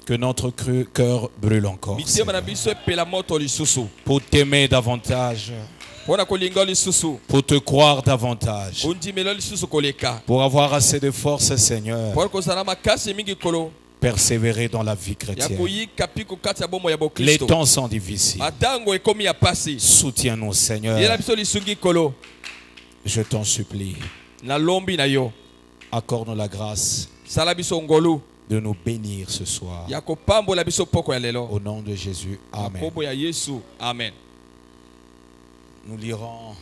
Que notre cœur brûle encore, pour t'aimer davantage, pour te croire davantage, pour avoir assez de force, Seigneur, persévérer dans la vie chrétienne. Les temps sont difficiles. Soutiens-nous, Seigneur. Je t'en supplie. Accorde-nous la grâce de nous bénir ce soir. Au nom de Jésus. Amen. Nous lirons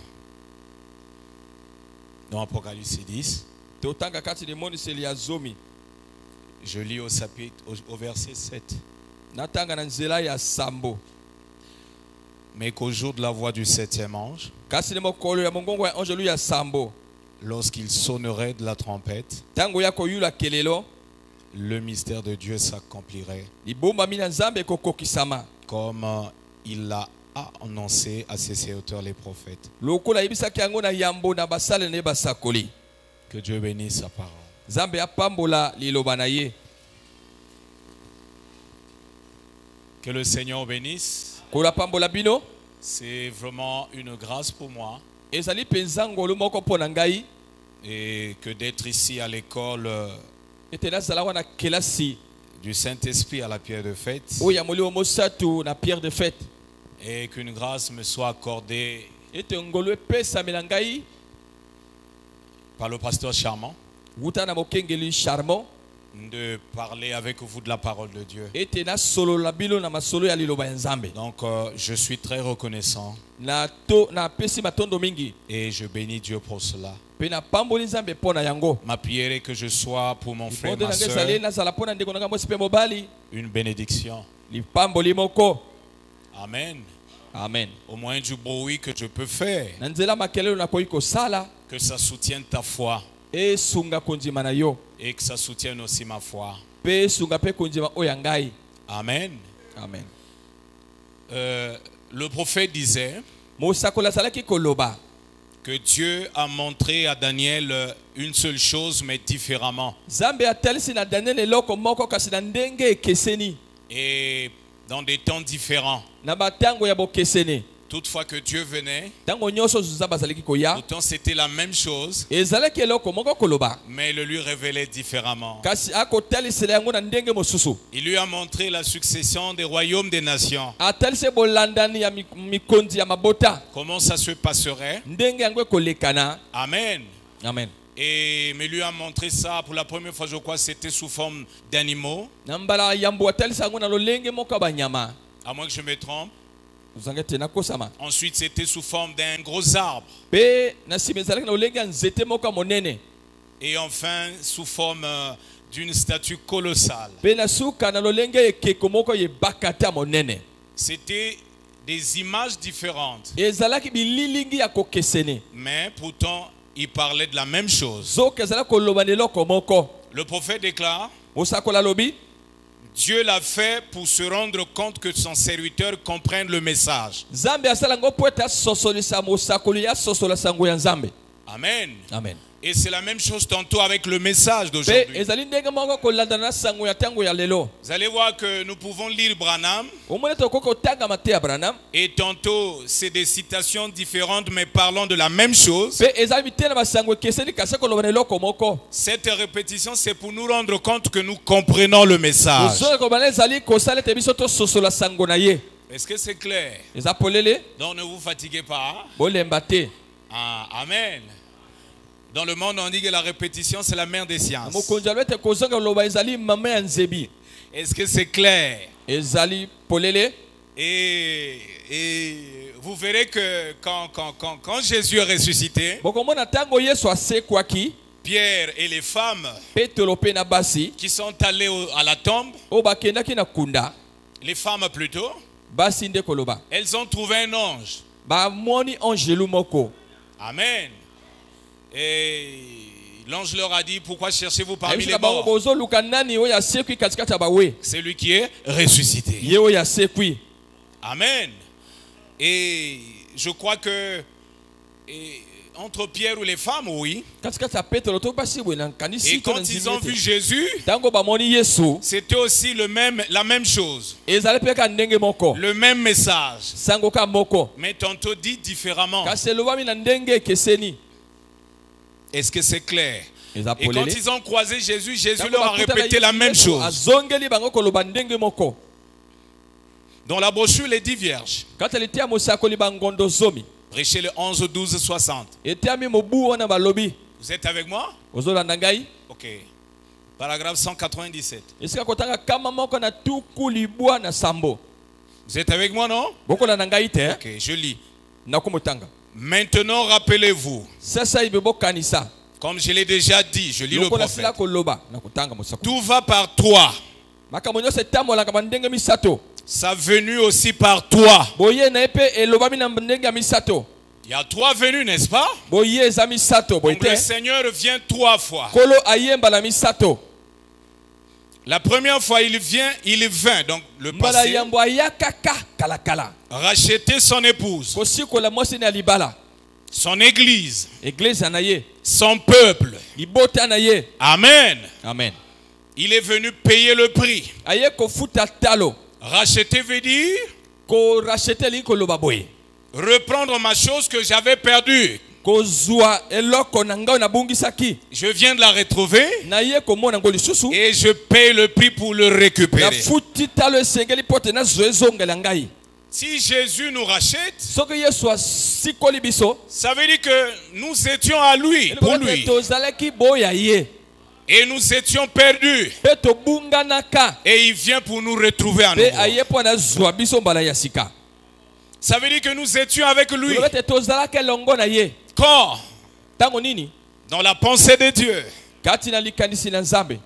dans Apocalypse 10. Je lis au chapitre, au verset 7. Mais qu'au jour de la voix du septième ange, lorsqu'il sonnerait de la trompette, le mystère de Dieu s'accomplirait comme il l'a annoncé à ses serviteurs les prophètes. Que Dieu bénisse sa parole. Que le Seigneur bénisse. C'est vraiment une grâce pour moi. Et que d'être ici à l'école du Saint-Esprit à la pierre de fête. Et qu'une grâce me soit accordée par le pasteur Charmant de parler avec vous de la parole de Dieu. Donc je suis très reconnaissant et je bénis Dieu pour cela. Ma prière est que je sois pour mon frère, ma soeur, une bénédiction. Amen. Amen. Au moins du bruit que je peux faire, que ça soutienne ta foi et que ça soutienne aussi ma foi. Amen. Amen. Le prophète disait que Dieu a montré à Daniel une seule chose mais différemment. Et dans des temps différents. Toutefois que Dieu venait, pourtant c'était la même chose, mais il le lui révélait différemment. Il lui a montré la succession des royaumes des nations. Comment ça se passerait. Amen. Amen. Et il lui a montré ça pour la première fois, je crois, c'était sous forme d'animaux. À moins que je me trompe. Ensuite, c'était sous forme d'un gros arbre. Et enfin, sous forme d'une statue colossale. C'était des images différentes. Mais pourtant, il parlait de la même chose. Le prophète déclare: Dieu l'a fait pour se rendre compte que son serviteur comprenne le message. Amen. Amen. Et c'est la même chose tantôt avec le message d'aujourd'hui. Vous allez voir que nous pouvons lire Branham. Et tantôt, c'est des citations différentes mais parlant de la même chose. Cette répétition, c'est pour nous rendre compte que nous comprenons le message. Est-ce que c'est clair? Donc ne vous fatiguez pas. Ah, amen. Dans le monde, on dit que la répétition, c'est la mère des sciences. Est-ce que c'est clair? Et vous verrez que quand Jésus est ressuscité, Pierre et les femmes qui sont allées à la tombe, les femmes plutôt, elles ont trouvé un ange. Amen. Et l'ange leur a dit: pourquoi cherchez-vous parmi les morts celui qui est ressuscité? Amen. Et je crois que entre Pierre ou les femmes, oui. Et quand ils ont vu Jésus, c'était aussi la même chose. Le même message. Mais tantôt dit différemment. Est-ce que c'est clair? Et quand ils ont croisé Jésus, Jésus leur a répété la même chose. Dans la brochure, les 10 vierges. Prêchez le 11, 12, 60. Vous êtes avec moi? Ok. Paragraphe 197. Vous êtes avec moi, non? Ok, je lis. Maintenant, rappelez-vous. Comme je l'ai déjà dit, je lis le prophète. Tout va par toi. Sa venue aussi par toi. Il y a 3 venues, n'est-ce pas? Donc le Seigneur vient 3 fois. La première fois, il vint, donc le passé, racheter son épouse, son église, son peuple. Amen. Amen. Il est venu payer le prix. Racheter veut dire reprendre ma chose que j'avais perdue. Je viens de la retrouver et je paye le prix pour le récupérer. Si Jésus nous rachète, ça veut dire que nous étions à lui, pour lui. Et nous étions perdus. Et il vient pour nous retrouver à nouveau. Ça veut dire que nous étions avec lui. Quand? Dans la pensée de Dieu.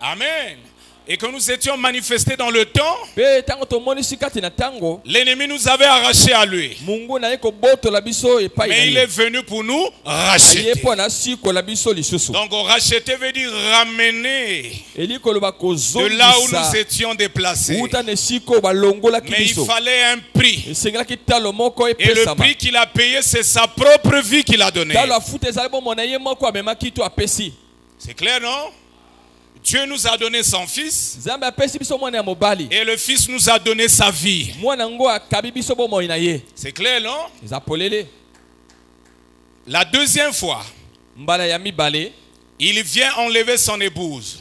Amen. Et que nous étions manifestés dans le temps, l'ennemi nous avait arrachés à lui. Mais il est venu pour nous racheter. Donc racheter veut dire ramener de là où nous étions déplacés. Mais il fallait un prix. Et le prix qu'il a payé, c'est sa propre vie qu'il a donnée. C'est clair, non? Dieu nous a donné son fils et le fils nous a donné sa vie. C'est clair, non? La deuxième fois, il vient enlever son épouse.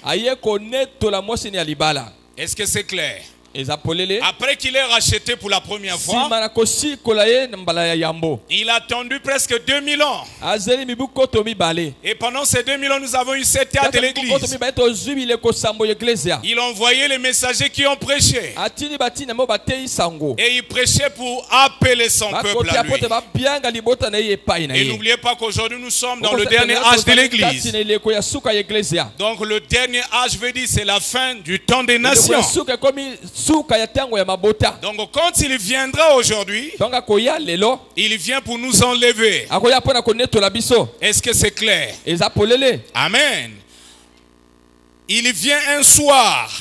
Est-ce que c'est clair? Après qu'il ait racheté pour la première fois, il a attendu presque 2000 ans. Et pendant ces 2000 ans, nous avons eu 7 théâtres de l'église. Il a envoyé les messagers qui ont prêché. Et il prêchait pour appeler son peuple à lui. Et n'oubliez pas qu'aujourd'hui, nous sommes dans le dernier âge de l'église. Donc le dernier âge veut dire c'est la fin du temps des nations. Donc quand il viendra aujourd'hui, il vient pour nous enlever. Est-ce que c'est clair? Amen. Il vient un soir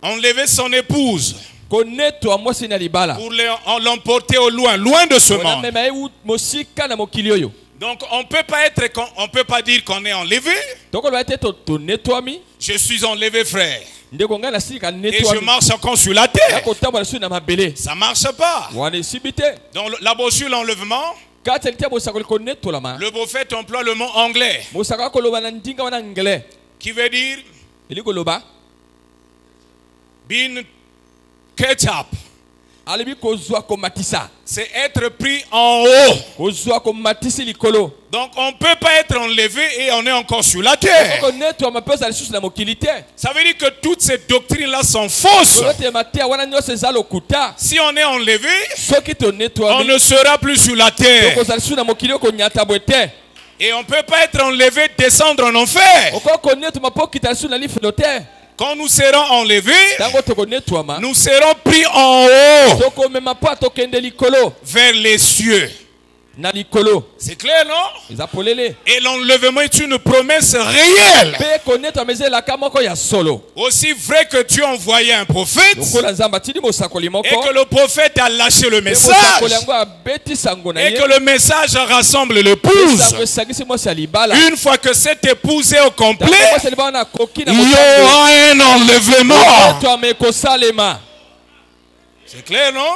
enlever son épouse pour l'emporter au loin de ce monde. Donc on peut pas dire qu'on est enlevé. Je suis enlevé, frère. Et je marche encore sur la terre. Ça marche pas. Dans la brochure l'enlèvement, le prophète emploie le mot anglais qui veut dire being catch up. C'est être pris en haut. Donc on ne peut pas être enlevé et on est encore sur la terre. Ça veut dire que toutes ces doctrines-là sont fausses. Si on est enlevé, on ne sera plus sur la terre. Et on ne peut pas être enlevé, descendre en enfer. Quand nous serons enlevés, nous serons pris en haut vers les cieux. C'est clair, non? Et l'enlèvement est une promesse réelle. Aussi vrai que Dieu envoyait un prophète et que le prophète a lâché le message et que le message rassemble l'épouse. Une fois que cette épouse est au complet, il y aura un enlèvement. C'est clair, non?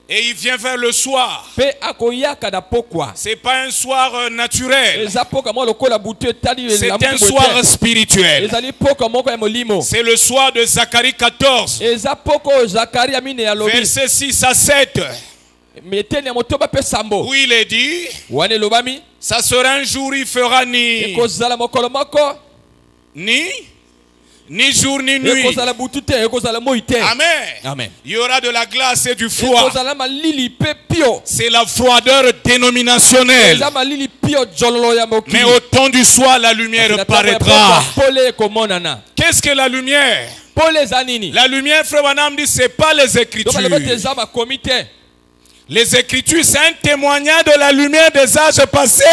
Et il vient vers le soir. C'est pas un soir naturel. C'est un soir spirituel. C'est le soir de Zacharie 14. Versets 6 à 7. Où il est dit, ça sera un jour, il fera ni jour ni nuit. Amen. Amen. Il y aura de la glace et du froid. C'est la froideur dénominationnelle. Mais au temps du soir, la lumière paraîtra. Qu'est-ce que la lumière? La lumière, frère Branham dit, c'est pas les Écritures. Les Écritures, c'est un témoignage de la lumière des âges passés.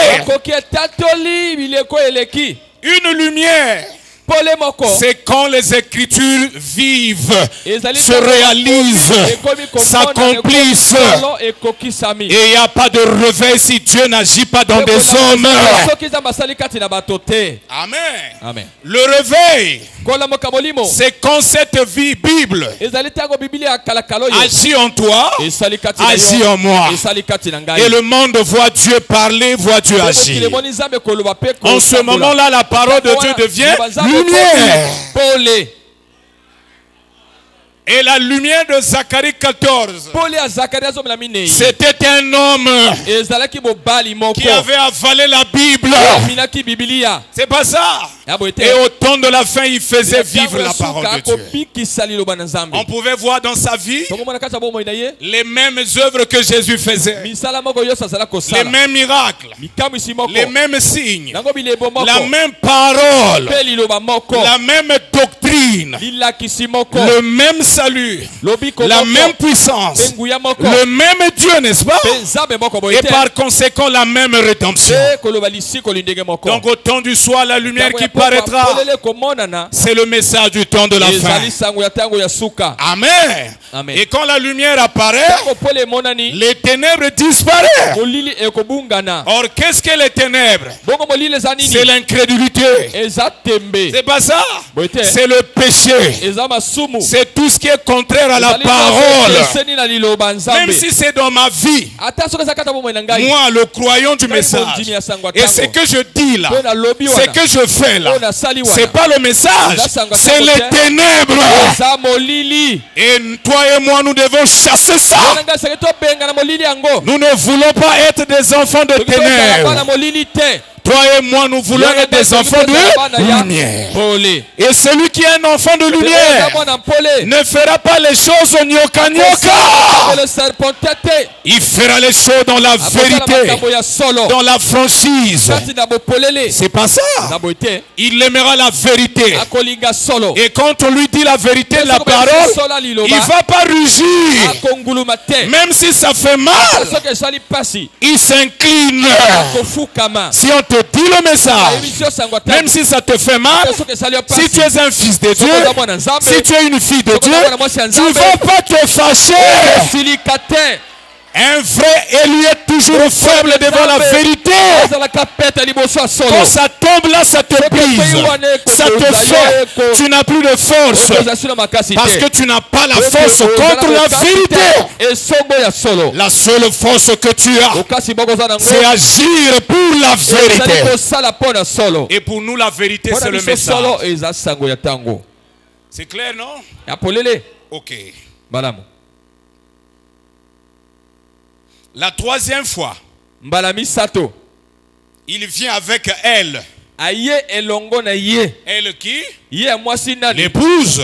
Une lumière, c'est quand les Écritures vivent, se réalisent, s'accomplissent. Et il n'y a pas de réveil si Dieu n'agit pas dans des hommes. Amen. Amen. Le réveil, c'est quand cette vie Bible agit en toi, agit en moi. Et le monde voit Dieu parler, voit Dieu agir. En ce moment-là, la parole de Dieu devient lumière. Et la lumière de Zacharie 14, c'était un homme qui avait avalé la Bible. C'est pas ça. Et au temps de la fin, il faisait vivre la parole de Dieu. On pouvait voir dans sa vie les mêmes œuvres que Jésus faisait, les mêmes miracles, les mêmes signes, la même parole, la même doctrine, le même salut, la même puissance, le même Dieu, n'est-ce pas? Et par conséquent la même rédemption. Donc au temps du soir, la lumière qui paraîtra, c'est le message du temps de la fin. Amen. Amen. Et quand la lumière apparaît, les ténèbres disparaissent. Or, qu'est-ce que les ténèbres? C'est l'incrédulité. C'est pas ça. C'est le péché. C'est tout ce qui est contraire à la parole. Même si c'est dans ma vie, moi, le croyant du message, et ce que je dis là, ce que je fais là, c'est pas le message, c'est les ténèbres. Et toi et moi, nous devons chasser ça. Nous ne voulons pas être des enfants de ténèbres. Toi et moi, nous voulons être des enfants de lumière. Et celui qui est un enfant de lumière ne fera pas les choses au nyoka nyoka. Il fera les choses dans la vérité, dans la franchise. C'est pas ça. Il aimera la vérité. Et quand on lui dit la vérité, la parole, il ne va pas rugir. Même si ça fait mal, il s'incline. Si on te dit le message, même si ça te fait mal, si tu es un fils de Dieu, si tu es une fille de Dieu, tu ne vas pas te fâcher. Un vrai élu est toujours faible devant la vérité. Quand ça tombe là, ça te brise, ça te fait. Tu n'as plus de force parce que tu n'as pas la force contre la vérité. La seule force que tu as, c'est agir pour la vérité. Et pour nous, la vérité, c'est le message. C'est clair, non? Ok. La troisième fois, il vient avec elle. Elle qui? L'épouse.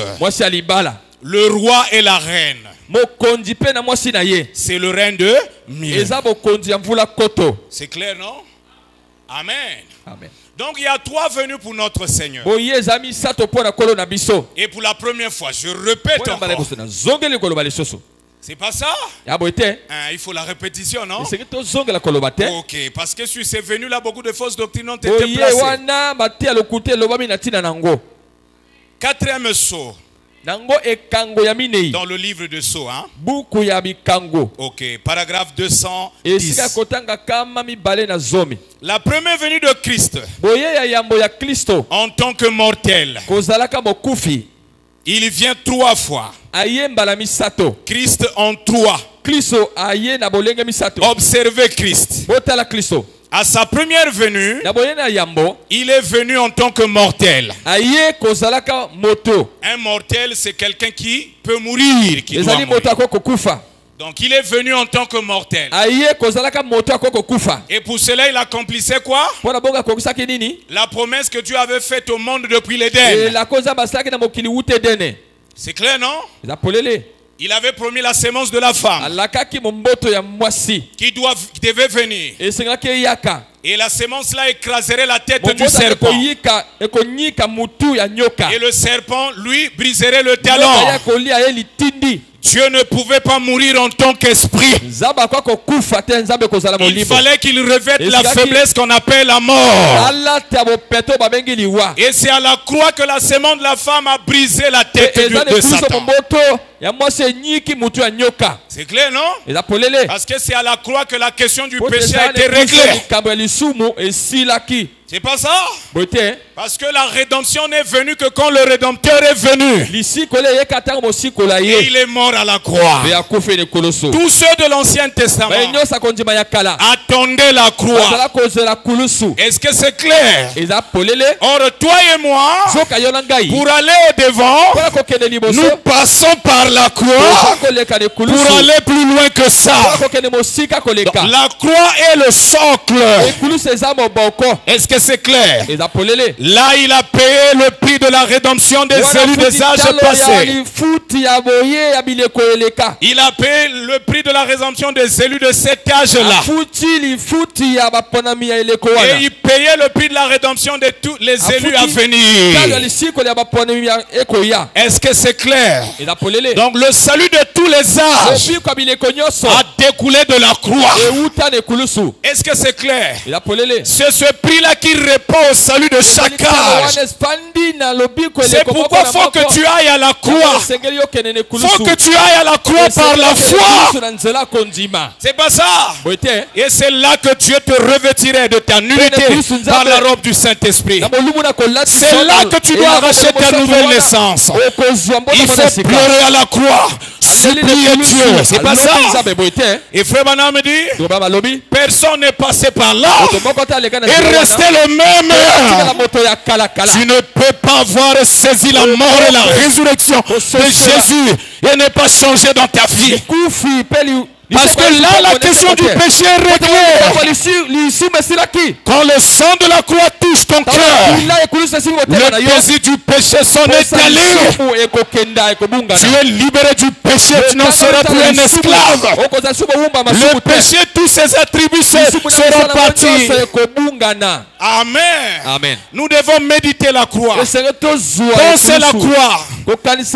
Le roi et la reine. C'est le règne de miel. C'est clair, non? Amen. Amen. Donc il y a 3 venues pour notre Seigneur. Et pour la première fois, je répète encore, C'est pas ça? Il faut la répétition, non? Ok, parce que si c'est venu là, beaucoup de fausses doctrines ont été placées. Quatrième sceau. Dans le livre de Sceaux, hein? Ok, paragraphe 210. La première venue de Christ en tant que mortel, il vient 3 fois. Christ en 3. Observez Christ. À sa première venue, il est venu en tant que mortel. Un mortel, c'est quelqu'un qui peut mourir, qui doit mourir. Donc il est venu en tant que mortel. Et pour cela, il accomplissait quoi? La promesse que Dieu avait faite au monde depuis l'Éden. C'est clair, non? Il avait promis la sémence de la femme qui devait venir. Et la sémence là écraserait la tête du serpent. Et le serpent, lui, briserait le talon. Dieu ne pouvait pas mourir en tant qu'esprit. Il fallait qu'il revête la faiblesse qu'on appelle la mort. Et c'est à la croix que la sémence de la femme a brisé la tête de Satan. C'est clair, non? Parce que c'est à la croix que la question du péché a été réglée. C'est pas ça? Parce que la rédemption n'est venue que quand le Rédempteur est venu. Et il est mort à la croix. Tous ceux de l'Ancien Testament attendaient la croix. Est-ce que c'est clair? Or, toi et moi, pour aller au devant, nous passons par la croix pour aller plus loin que ça. Donc, la croix est le socle. Est-ce que c'est clair? Là, il a payé le prix de la rédemption des élus des âges passés. Il a payé le prix de la rédemption des élus de cet âge-là. Et il payait le prix de la rédemption de tous les élus à venir. Est-ce que c'est clair? Donc le salut de tous les âges a découlé de la croix. Est-ce que c'est clair? C'est ce prix-là qui répond au salut de chaque âge. C'est pourquoi il faut que tu ailles à la croix. Il faut que tu ailles à la croix par la foi. C'est pas ça? Et c'est là que Dieu te revêtirait de ta nullité par la robe du Saint-Esprit. C'est là que tu dois arracher ta nouvelle naissance. Il faut pleurer à la croix, supplier Dieu. C'est pas ça? Et Frère Branham me dit, personne n'est passé par là et resté le même. Tu ne peux pas avoir saisi la mort et la résurrection de Jésus et ne pas changer dans ta vie. Parce que là, la question du péché est réglée. Quand le sang de la croix touche ton cœur, le désir du péché s'en est allé. Tu es libéré du péché, tu n'en seras plus un esclave. Le péché, tous ses attributs seront partis. Amen. Amen. Nous devons méditer la croix. Penser la croix.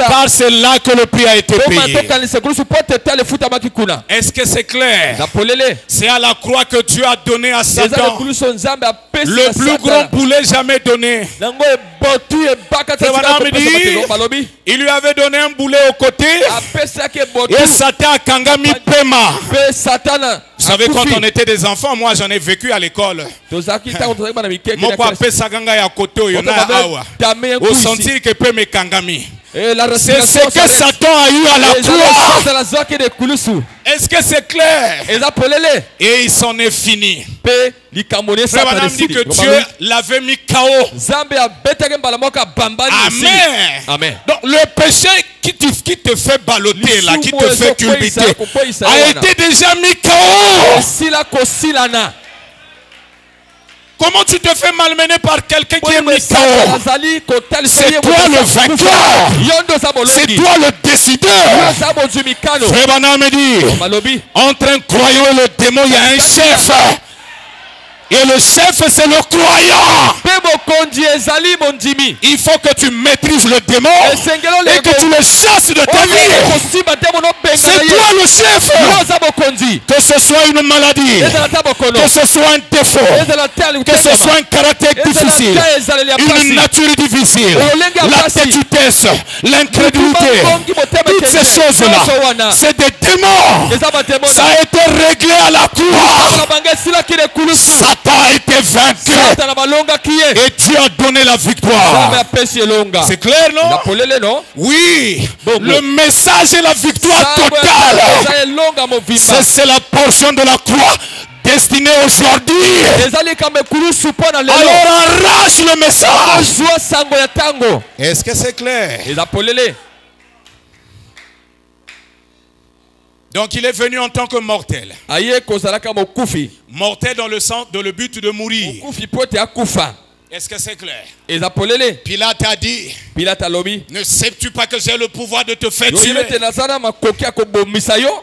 Car c'est là que le prix a été payé. Est-ce que c'est clair? C'est à la croix que Dieu a donné à Satan le plus grand boulet jamais donné. Il lui avait donné un boulet au côté et Satan a kangami pema. Vous savez, quand on était des enfants, moi j'en ai vécu à l'école. Moko apesa ganga ya côté yona awa. Au sentir que peut me kangami. C'est ce que Satan a eu à la croix. Est-ce que c'est clair? Et il s'en est fini. Frère Branham dit que Dieu l'avait mis KO. Amen. Donc le péché qui te fait balloter là, qui te fait culbuter, a été déjà mis KO. Comment tu te fais malmener par quelqu'un qui est mis KO? C'est toi le vainqueur. C'est toi le décideur. Frère Branham me dit, entre un croyant et le démon, il y a un chef. Et le chef, c'est le croyant. Il faut que tu maîtrises le démon et que tu le chasses de ta vie. C'est toi le chef. Que ce soit une maladie, que ce soit un défaut, que ce soit un caractère difficile, une nature difficile, la têtudesse, l'incrédulité, toutes ces choses-là, c'est des démons. Ça a été réglé à la croix. Satan a été vaincu et Dieu a donné la victoire. C'est clair, non? Oui. Le message est la victoire totale. C'est la portion de la croix destinée aujourd'hui. Alors arrache le message. Est-ce que c'est clair? Donc il est venu en tant que mortel. Mortel dans le but de mourir. Est-ce que c'est clair? Pilate a dit, ne sais-tu pas que j'ai le pouvoir de te faire tuer?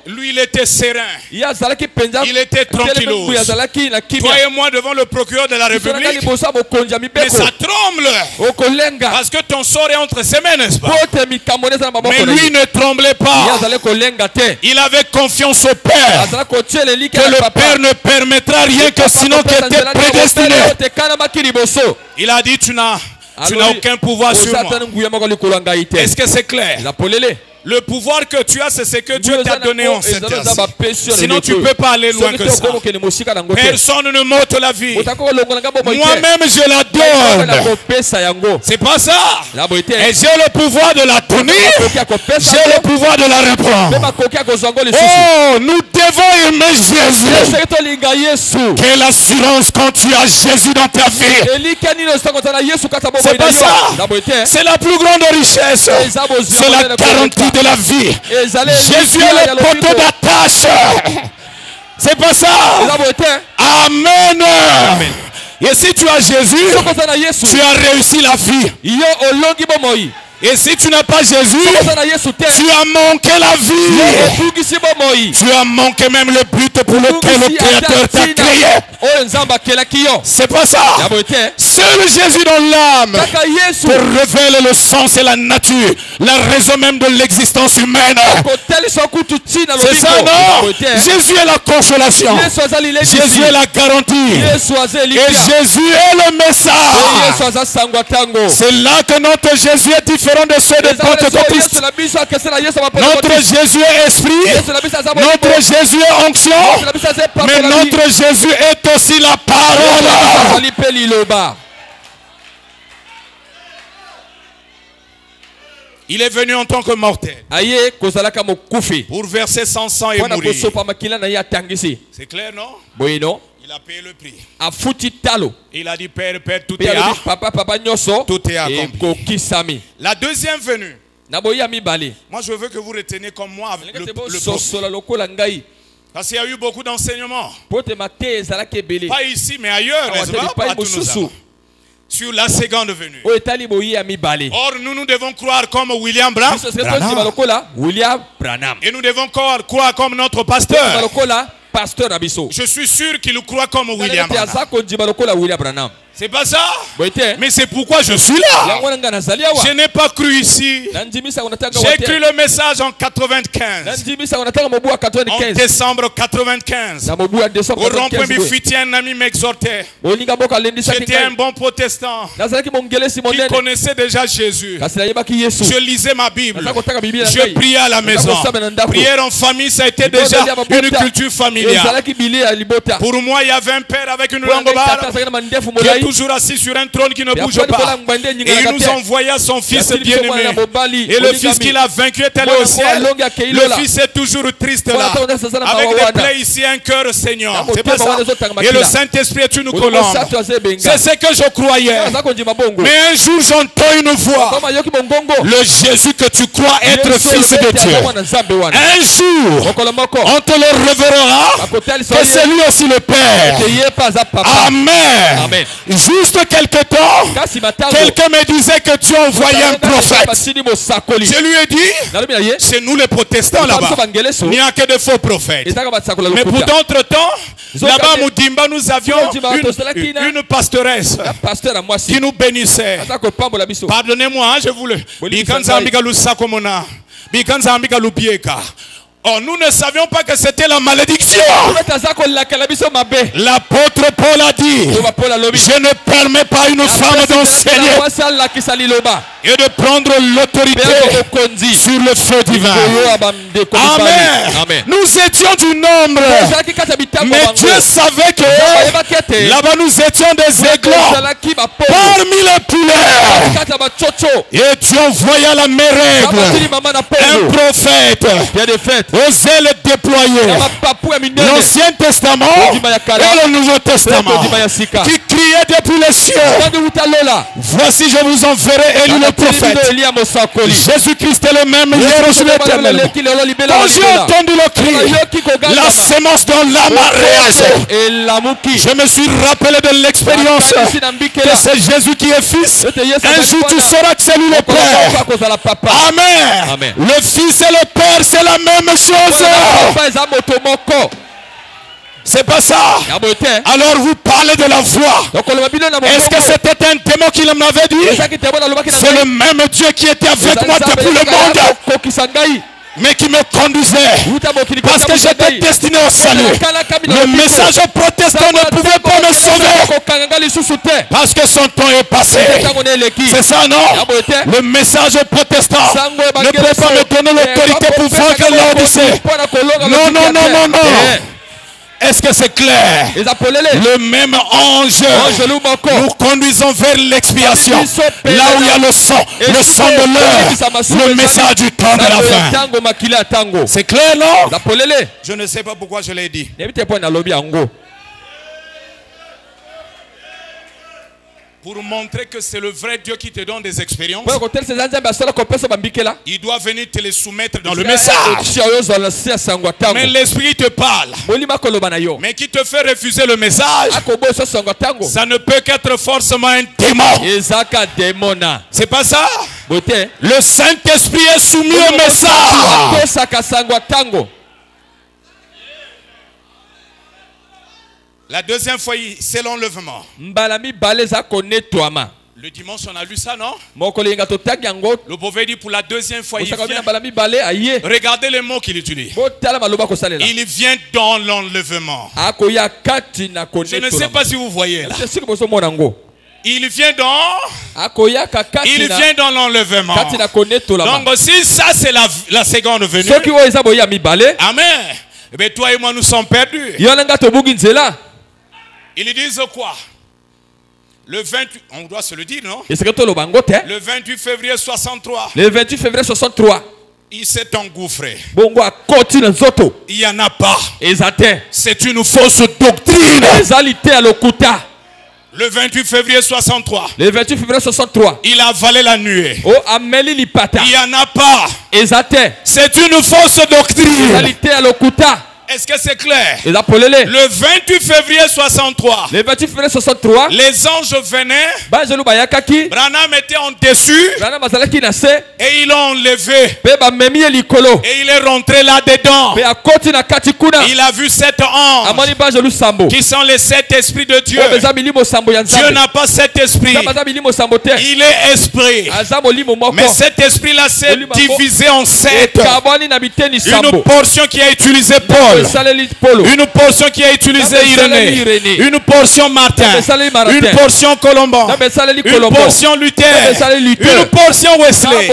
Lui, il était serein. Il était tranquille. Toi et moi devant le procureur de la République. Mais ça tremble. Parce que ton sort est entre ses mains, n'est-ce pas? Mais lui ne tremblait pas. Il avait confiance au Père. Que le Père ne permettra rien que sinon qu'il était prédestiné. Il a dit, tu n'as aucun pouvoir sur moi. Est-ce que c'est clair? Le pouvoir que tu as, c'est ce que Dieu t'a donné en cet instant. Sinon, tu ne peux pas aller loin que ça. Personne ne m'ôte la vie. Moi-même, je la donne. C'est pas ça. Et j'ai le pouvoir de la donner. J'ai le pouvoir de la reprendre. Oh, nous devons aimer Jésus. Quelle assurance quand tu as Jésus dans ta vie. C'est pas ça. C'est la plus grande richesse. C'est la garantie de la vie. Jésus est le poteau d'attache. C'est pas ça. Amen. Et si tu as Jésus, tu as réussi la vie. Et si tu n'as pas Jésus, tu as manqué la vie. Tu as manqué même le but pour lequel le Créateur t'a créé. C'est pas ça. Seul Jésus dans l'âme te révèle le sens et la nature, la raison même de l'existence humaine. C'est ça, non? Jésus est la consolation. Jésus est la garantie. Et Jésus est le message. C'est là que notre Jésus est différent de ceux des pentecôtistes. Notre Jésus est esprit. Notre Jésus est onction. Mais notre Jésus est aussi la parole. Il est venu en tant que mortel pour verser son sang et mourir. C'est clair, non? Il a payé le prix. Il a dit, Père, tout est accompli. La deuxième venue. Moi, je veux que vous reteniez comme moi le parce qu'il y a eu beaucoup d'enseignements. Pas ici, mais ailleurs, n'est-ce pas? Sur la seconde venue. Or, nous devons croire comme William Branham. Et nous devons croire comme notre pasteur. Je suis sûr qu'il croit comme William Branham. C'est pas ça? Mais c'est pourquoi je suis là. Je n'ai pas cru ici. J'ai cru le message en 95. En décembre 95. Au rond-point Bifiti, un ami m'exhortait. J'étais un bon protestant qui connaissait déjà Jésus. Je lisais ma Bible. Je priais à la maison. Prière en famille, ça a été déjà une culture familiale. Pour moi, il y avait un père avec une longue barbe qui est toujours assis sur un trône qui ne bouge pas. Et il nous envoya son fils bien-aimé. Et le fils qu'il a vaincu est allé au ciel. Le fils est toujours triste là. Avec des plaies ici, un cœur saignant. C'est pas ça. Et le Saint-Esprit est une colombe. C'est ce que je croyais. Mais un jour, j'entends une voix. Le Jésus que tu crois être fils de Dieu. Un jour, on te le révélera que c'est lui aussi le Père. Amen. juste quelque temps, quelqu'un me disait que Dieu envoyait un prophète. Je lui ai dit, c'est nous les protestants là-bas. Il n'y a que de faux prophètes. Mais pour d'autres temps, là-bas, Moudimba, nous avions une pastoresse qui nous bénissait. Pardonnez-moi, je vous le dis. Oh, nous ne savions pas que c'était la malédiction. L'apôtre Paul a dit, je ne permets pas une femme d'enseigner et de prendre l'autorité sur le feu divin. Amen. Nous étions du nombre, mais Dieu savait que là-bas nous étions des aiglons parmi les poulets. Et Dieu envoya la même règle, un prophète osait le déployer. L'Ancien Testament et le Nouveau Testament qui criait depuis les cieux, voici je vous enverrai Élie le prophète. Jésus-Christ est le même hier, aujourd'hui, éternellement. Quand j'ai entendu le cri, la sémence dans l'âme a réagi. Je me suis rappelé de l'expérience que c'est Jésus qui est fils. Un jour tu sauras que c'est lui le Père. Amen. Le Fils et le Père, c'est la même chose. C'est pas ça. Alors vous parlez de la voix. Est-ce que c'était un démon qui m'avait dit? C'est le même Dieu qui était avec moi depuis le monde, mais qui me conduisait parce que j'étais destiné au salut. Le message protestant ne pouvait pas me sauver parce que son temps est passé. C'est ça, non? Le message protestant ne peut pas me donner l'autorité pour vaincre l'Odyssée. Non, non, non, non, non. Est-ce que c'est clair? Le même ange, nous conduisons vers l'expiation. Là où il y a le sang de l'heure, le message du temps de la fin. C'est clair, non? Je ne sais pas pourquoi je l'ai dit. Pour montrer que c'est le vrai Dieu qui te donne des expériences, il doit venir te les soumettre dans le message. Mais l'esprit te parle, mais qui te fait refuser le message, ça ne peut qu'être forcément un démon. C'est pas ça? Le Saint-Esprit est soumis au message. La deuxième fois, c'est l'enlèvement. Le dimanche, on a lu ça, non? Le prophète dit pour la deuxième fois, il vient. Regardez les mots qu'il utilise. Il vient dans l'enlèvement. Je ne sais pas si vous voyez là. Il vient dans l'enlèvement. Donc si ça c'est la seconde venue. Amen. Eh bien toi et moi nous sommes perdus. Ils disent quoi? Le 28, on doit se le dire, non? Le 28 février 63. Il s'est engouffré. Il n'y en a pas. C'est une fausse doctrine. Le 28 février 63. Il a avalé la nuée. Il n'y en a pas. C'est une fausse doctrine. Est-ce que c'est clair? Le 28 février 63. Les anges venaient. Branham était en dessus. Et ils l'ont enlevé. Et il est rentré là-dedans. Il a vu 7 anges qui sont les 7 esprits de Dieu. Dieu n'a pas cet esprit. Il est esprit. Mais cet esprit-là s'est divisé en 7. Une portion qui a utilisé Paul. Une portion qui a utilisé Irénée, une portion Martin, une portion Colomban, une portion Luther, une portion Wesley,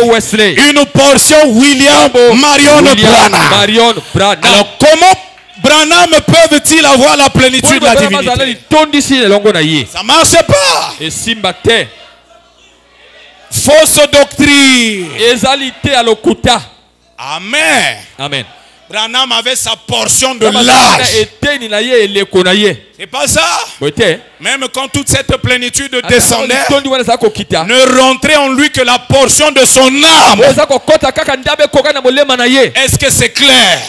une portion William Marion Branham. Alors comment Branham peuvent-ils avoir la plénitude de la divinité? Ça ne marche pas. Fausse doctrine. Amen. Branham avait sa portion de l'âge. C'est pas ça. Même quand toute cette plénitude descendait, ne rentrait en lui que la portion de son âme. Est-ce que c'est clair?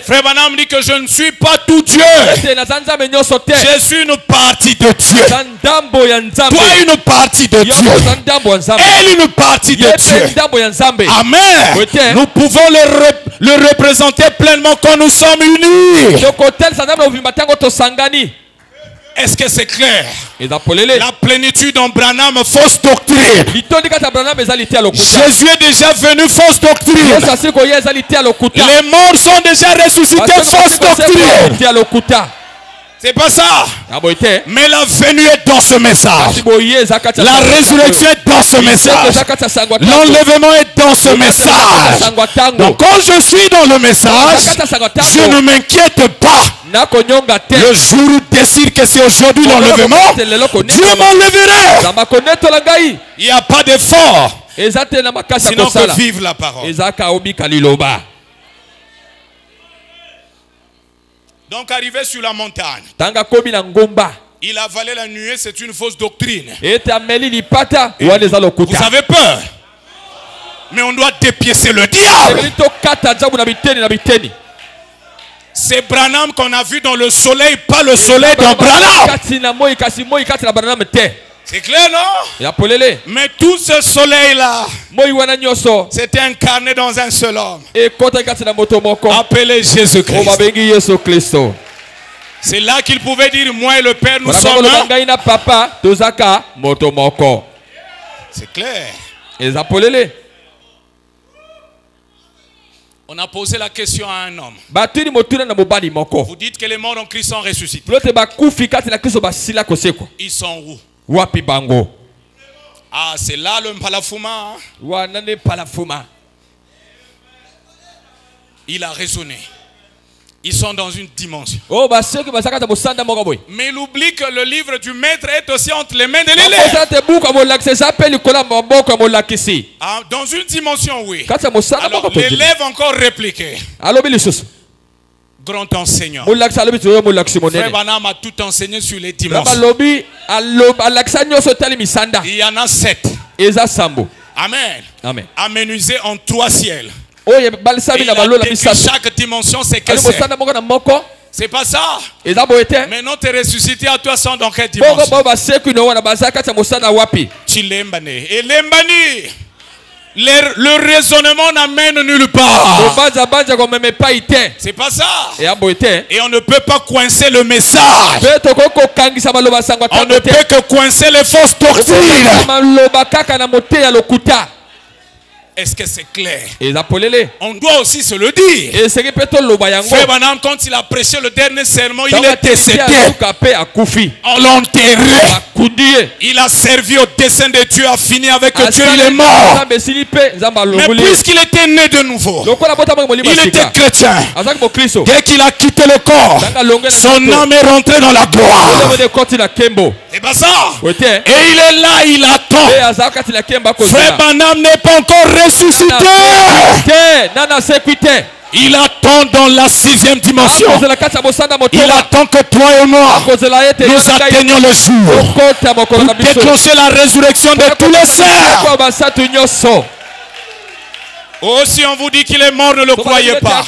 Frère Branham dit que je ne suis pas tout Dieu. Je suis une partie de Dieu. Toi une partie de Dieu. Elle une partie de Dieu. Amen. Nous pouvons le représenter pleinement quand nous sommes unis. Est-ce que c'est clair? La plénitude en Branham, fausse doctrine. Jésus est déjà venu, fausse doctrine. Les morts sont déjà ressuscités, fausse doctrine. C'est pas ça. Mais la venue est dans ce message. La résurrection est dans ce message. L'enlèvement est dans ce message. Donc quand je suis dans le message, je ne m'inquiète pas. Le jour où décide que c'est aujourd'hui l'enlèvement, Dieu m'enlèvera. Il n'y a pas d'effort. Sinon que vive la parole. Donc arrivé sur la montagne, il avalait la nuée, c'est une fausse doctrine. Vous avez peur? Mais on doit dépiécer le diable. C'est Branham qu'on a vu dans le soleil, pas le soleil dans Branham. C'est clair, non? Mais tout ce soleil-là, c'était incarné dans un seul homme, appelé Jésus-Christ. C'est là qu'il pouvait dire, moi et le Père, nous sommes un. C'est clair. On a posé la question à un homme. Vous dites que les morts en Christ sont ressuscités. Ils sont où? Ah, c'est là le Mpalafuma. Il a raisonné. Ils sont dans une dimension. Mais il oublie que le livre du maître est aussi entre les mains de l'élève. Ah, dans une dimension, oui. Alors l'élève encore répliqué. Grand enseignant. Frère Branham a tout enseigné sur les dimensions. Il y en a 7. Amen. Amen. Amenuisé en 3 ciels. Et chaque dimension c'est que c'est pas ça. Mais notre ressuscité à toi sont dans quelle dimension? Le raisonnement n'amène nulle part. C'est pas ça. Et on ne peut pas coincer le message. On ne peut que coincer les fausses doctrines. Est-ce que c'est clair? On doit aussi se le dire. Frère Branham, quand il a prêché le dernier sermon, il est décédé. On l'a enterré. Il a servi au dessein de Dieu, a fini avec Dieu, il est mort. Mais puisqu'il était né de nouveau, il était chrétien. Dès qu'il a quitté le corps, son âme est rentrée dans la gloire. C'est pas ça. Et il est là, il attend. Frère Branham n'est pas encore ressuscité. Il attend dans la 6e dimension. Il attend que toi et moi nous atteignions le jour pour déclencher la résurrection de tous les saints. Oh, si on vous dit qu'il est mort, ne le croyez pas.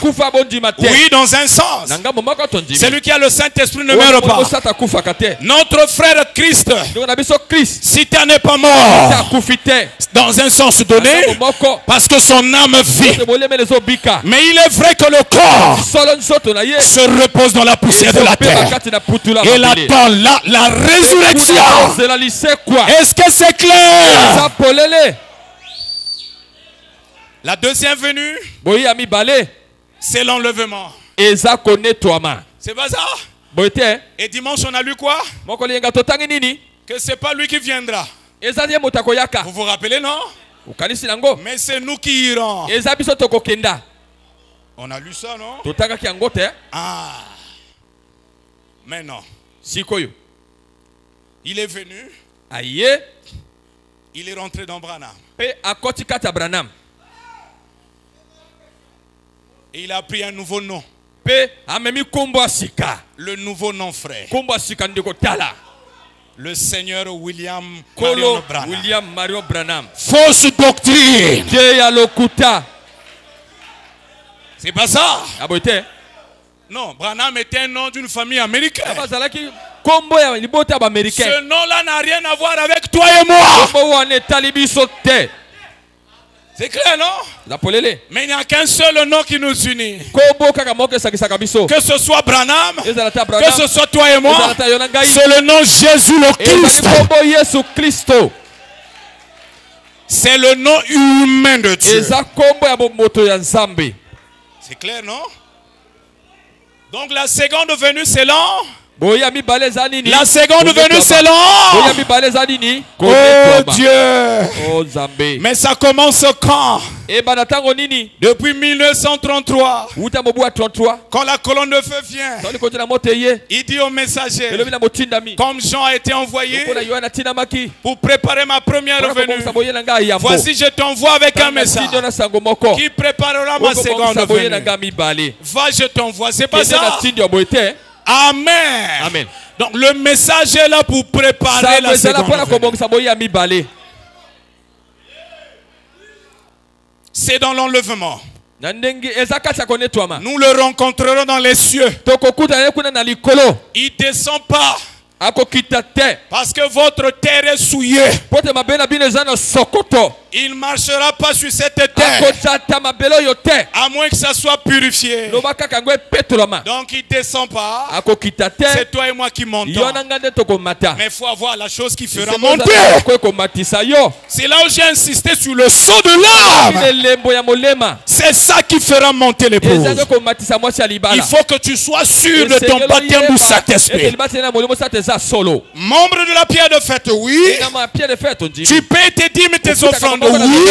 Oui, dans un sens. Celui qui a le Saint-Esprit ne meurt pas. Notre frère Christ, si tu n'est pas mort, dans un sens donné, parce que son âme vit. Mais il est vrai que le corps se repose dans la poussière de la terre. Et il attend la résurrection. Est-ce que c'est clair? La deuxième venue, c'est l'enlèvement. C'est pas ça? Et dimanche, on a lu quoi? Que c'est pas lui qui viendra. Vous vous rappelez, non? Mais c'est nous qui irons. On a lu ça, non? Ah. Mais non. Il est venu. Il est rentré dans Branham. Et il a pris un nouveau nom. Le nouveau nom frère. Le Seigneur William Marion Branham. Fausse doctrine. C'est pas ça. Non, Branham était un nom d'une famille américaine. Ce nom-là n'a rien à voir avec toi et moi. C'est clair, non? Mais il n'y a qu'un seul nom qui nous unit. Que ce soit Branham, que ce soit toi et moi, c'est le nom Jésus le Christ. C'est le nom humain de Dieu. C'est clair, non? Donc la seconde venue, c'est l'an. La seconde venue, c'est l'an. Oh Dieu. Mais ça commence quand? Depuis 1933. Quand la colonne de feu vient, il dit au messager, comme Jean a été envoyé pour préparer ma première venue, voici je t'envoie avec un message qui préparera ma seconde venue. Va, je t'envoie. C'est pas ça? Amen. Amen. Donc le message est là pour préparer la seconde venue. C'est dans l'enlèvement. Nous le rencontrerons dans les cieux. Il ne descend pas. Parce que votre terre est souillée. Il ne marchera pas sur cette terre. À moins que ça soit purifié. Donc il ne descend pas. C'est toi et moi qui montons. Mais il faut avoir la chose qui fera monter. C'est là où j'ai insisté sur le saut de l'âme. C'est ça qui fera monter l'épouse. Il faut que tu sois sûr de ton baptême du Saint-Esprit. Membre de la pierre de fête, oui. Tu payes tes dîmes, tes offrandes, oui.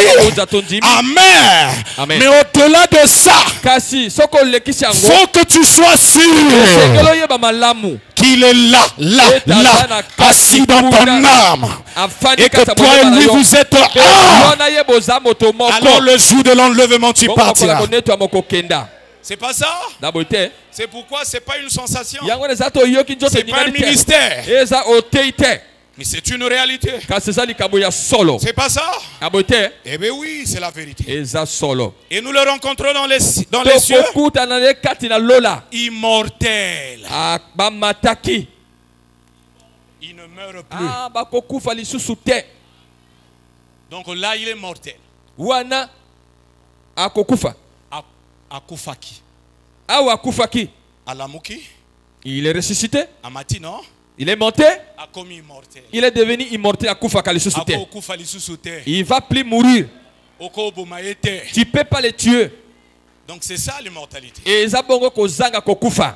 Amen. Amen. Mais au-delà de ça, faut que tu sois sûr qu'il est là, assis dans ton âme. Et que toi et lui, vous êtes un. Alors le jour de l'enlèvement, tu partiras. C'est pas ça? C'est pourquoi c'est pas une sensation. C'est pas un ministère. Mais c'est une réalité. C'est pas ça? Eh bien oui, c'est la vérité. Et nous le rencontrons dans les cieux. Immortel. Il ne meurt plus. Donc là, il est mortel. Akufaki. Alamuki. Il est ressuscité. Amati, non? Il est monté. Il est devenu immortel. Il ne va plus mourir. Tu ne peux pas le tuer. Donc c'est ça l'immortalité.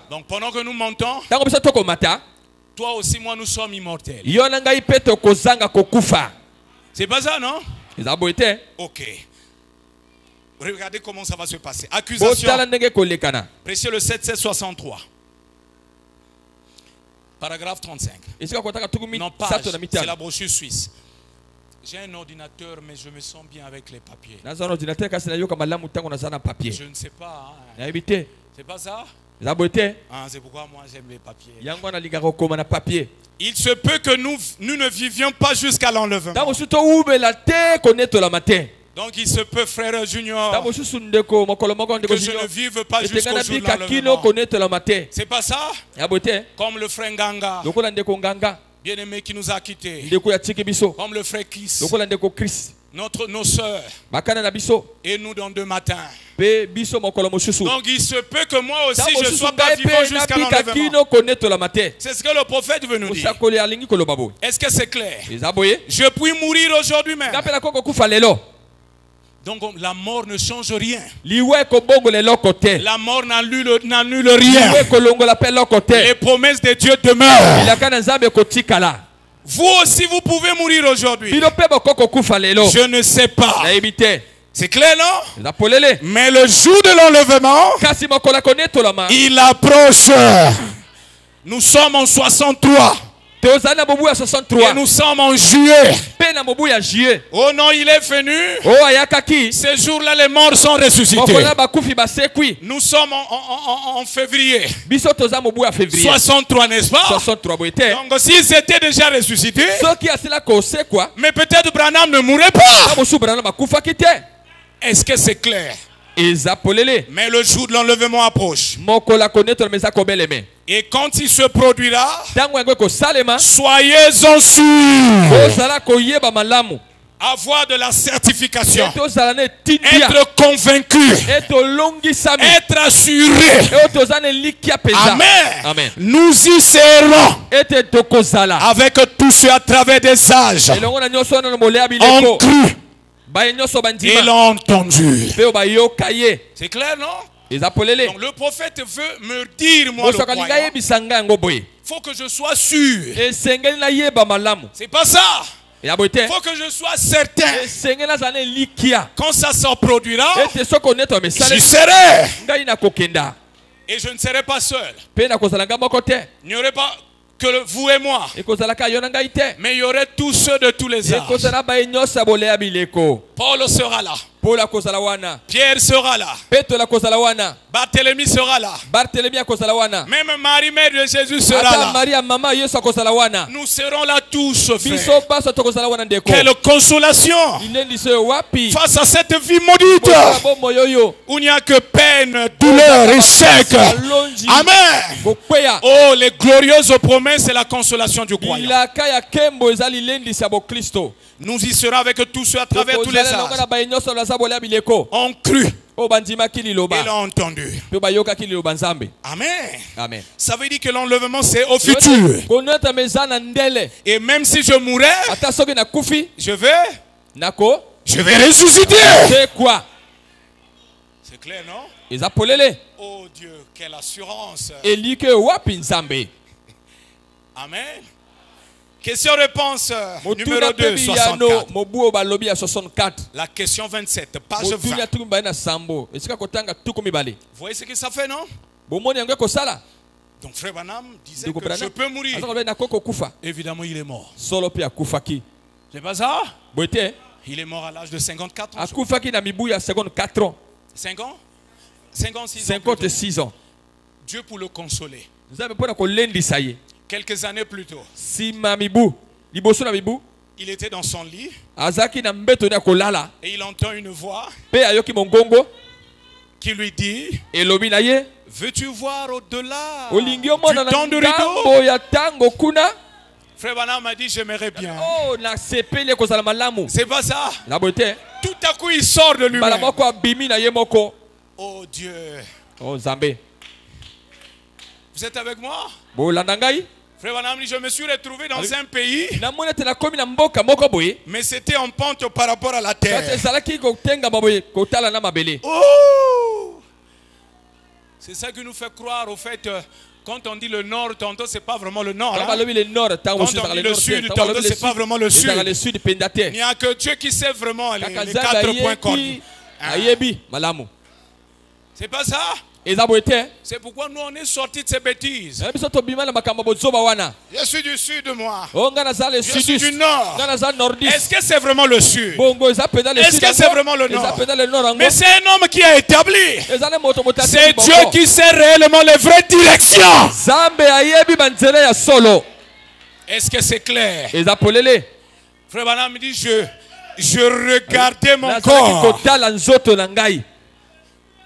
Donc pendant que nous montons, toi aussi moi nous sommes immortels. C'est pas ça, non? Ok. Regardez comment ça va se passer. Accusation. Précieux le 7763. Paragraphe 35. Non, page. C'est la brochure suisse. J'ai un ordinateur, mais je me sens bien avec les papiers. Je ne sais pas. Hein. C'est pas ça? Ah, c'est pourquoi moi j'aime les papiers. Il se peut que nous ne vivions pas jusqu'à l'enlèvement. Donc il se peut, frère Junior, que je ne vive pas jusqu'au jour de l'enlèvement. C'est pas ça? Comme le frère Nganga, bien-aimé qui nous a quittés. Comme le frère Kiss, nos soeurs. Et nous dans 2 matins. Donc il se peut que moi aussi je ne sois pas vivant jusqu'à l'enlèvement. C'est ce que le prophète veut nous dire. Est-ce que c'est clair? Je puis mourir aujourd'hui même. Donc la mort ne change rien. La mort n'annule rien. Les promesses de Dieu demeurent. Vous aussi vous pouvez mourir aujourd'hui. Je ne sais pas. C'est clair, non? Mais le jour de l'enlèvement, il approche. Nous sommes en 63. Et nous sommes en juillet. Oh non, il est venu. Ces jours-là, les morts sont ressuscités. Nous sommes en février. 63, n'est-ce pas? Donc s'ils étaient déjà ressuscités, mais peut-être Branham ne mourrait pas. Est-ce que c'est clair? Mais le jour de l'enlèvement approche. Et quand il se produira, soyez-en sûrs. Avoir de la certification, être convaincu, être assuré. Amen. Nous y serons avec tous ceux à travers des âges ont cru et l'ont entendu. C'est clair, non? Donc le prophète veut me dire, moi, le croyant, il faut que je sois sûr. C'est pas ça. Il faut que je sois certain. Quand ça se produira, j'y serai. Et je ne serai pas seul. Il n'y aurait pas que vous et moi. Mais il y aurait tous ceux de tous les âges. Paul sera là. Pierre sera là. Barthélemy sera là. Même Marie-Mère de Jésus sera là. Nous serons là tous, frères. Quelle consolation face à cette vie maudite où il n'y a que peine, douleur, échec. Amen. Oh, les glorieuses promesses et la consolation du croyant. Nous y serons avec tous ceux à travers tous les âges. On cru. Et l'ont entendu. Amen. Ça veut dire que l'enlèvement c'est au futur. Et même si je mourais, je vais ressusciter. C'est clair, non? Oh Dieu, quelle assurance. Amen. Question-réponse numéro 2, 64. La question 27, page 20. Vous voyez ce que ça fait, non? Donc frère Branham disait que je peux mourir. Évidemment, il est mort. C'est pas ça? Il est mort à l'âge de 54 ans. 5 ans? 56 ans. Dieu pour le consoler. Quelques années plus tôt, il était dans son lit et il entend une voix qui lui dit: veux-tu voir au-delà du temps de rideau? Frère Branham m'a dit: j'aimerais bien. C'est pas ça. Tout à coup il sort de lui-même. Oh Dieu. Vous êtes avec moi? Frère Branham dit: je me suis retrouvé dans un pays, mais c'était en pente par rapport à la terre. Oh! C'est ça qui nous fait croire au fait, quand on dit le nord, tantôt c'est pas vraiment le nord. Quand on dit le sud, tantôt c'est pas vraiment le sud. Il n'y a que Dieu qui sait vraiment les 4 points cordés. C'est pas ça? C'est pourquoi nous on est sortis de ces bêtises. Je suis du sud, moi. Je suis du nord. Est-ce que c'est vraiment le sud? Est-ce que c'est vraiment le nord? Mais c'est un homme qui a établi. C'est Dieu qui sait réellement les vraies directions. Est-ce que c'est clair? Frère Branham me dit: je regardais mon corps.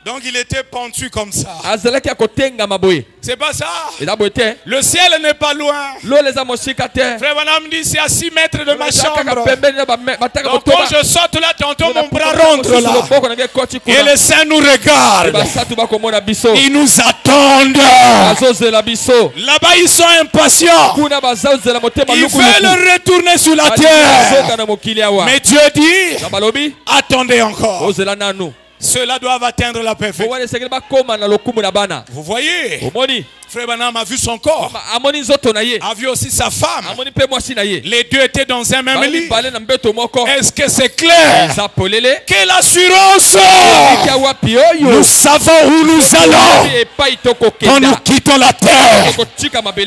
Donc il était pentu comme ça. C'est pas ça. Le ciel n'est pas loin. Frère Branham dit: c'est à 6 mètres de ma chambre. Donc quand je saute là, tantôt mon bras rentre là. Et les saints nous regardent. Ils nous attendent. Là-bas ils sont impatients. Ils veulent retourner sur la terre. Mais Dieu dit: attendez encore. Ceux-là doivent atteindre la perfection. Vous voyez? Frère Branham a vu son corps. A vu aussi sa femme. Les deux étaient dans un même lit. Est-ce que c'est clair? Quelle assurance! Nous savons où nous allons quand nous quittons la terre.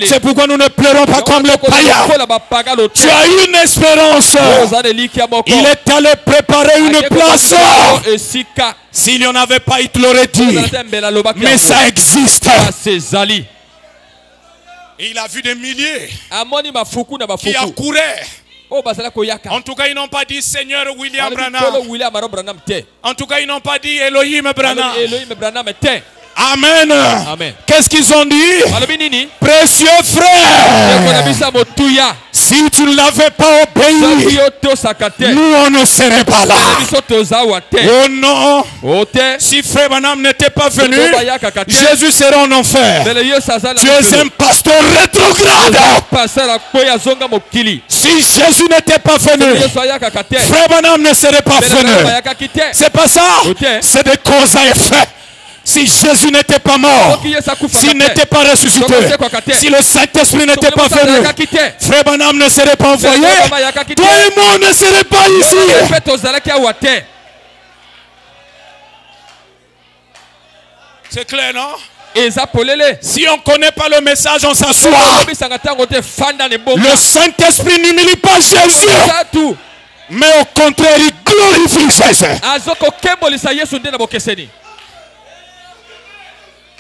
C'est pourquoi nous ne pleurons pas comme les païens. Tu as une espérance. Il est allé préparer une place. S'il n'y en avait pas, il te l'aurait dit. Mais ça existe. Et il a vu des milliers qui accouraient. En tout cas, ils n'ont pas dit Seigneur William Branham. En tout cas, ils n'ont pas dit Elohim Branham. Amen. Qu'est-ce qu'ils ont dit? Précieux frère, si tu ne l'avais pas obéi, nous on ne serait pas là. Oh non. Si frère Branham n'était pas venu, Jésus serait en enfer. Tu es un pasteur rétrograde. Si Jésus n'était pas venu, frère Branham ne serait pas venu. C'est pas ça. C'est des causes à effet. Si Jésus n'était pas mort, s'il n'était pas ressuscité, si le Saint-Esprit n'était pas venu, frère Branham ne serait pas envoyé, toi et moi ne serait pas ici. C'est clair, non? Si on ne connaît pas le message, on s'assoit. Le Saint-Esprit n'humilie pas Jésus, mais au contraire, il glorifie Jésus.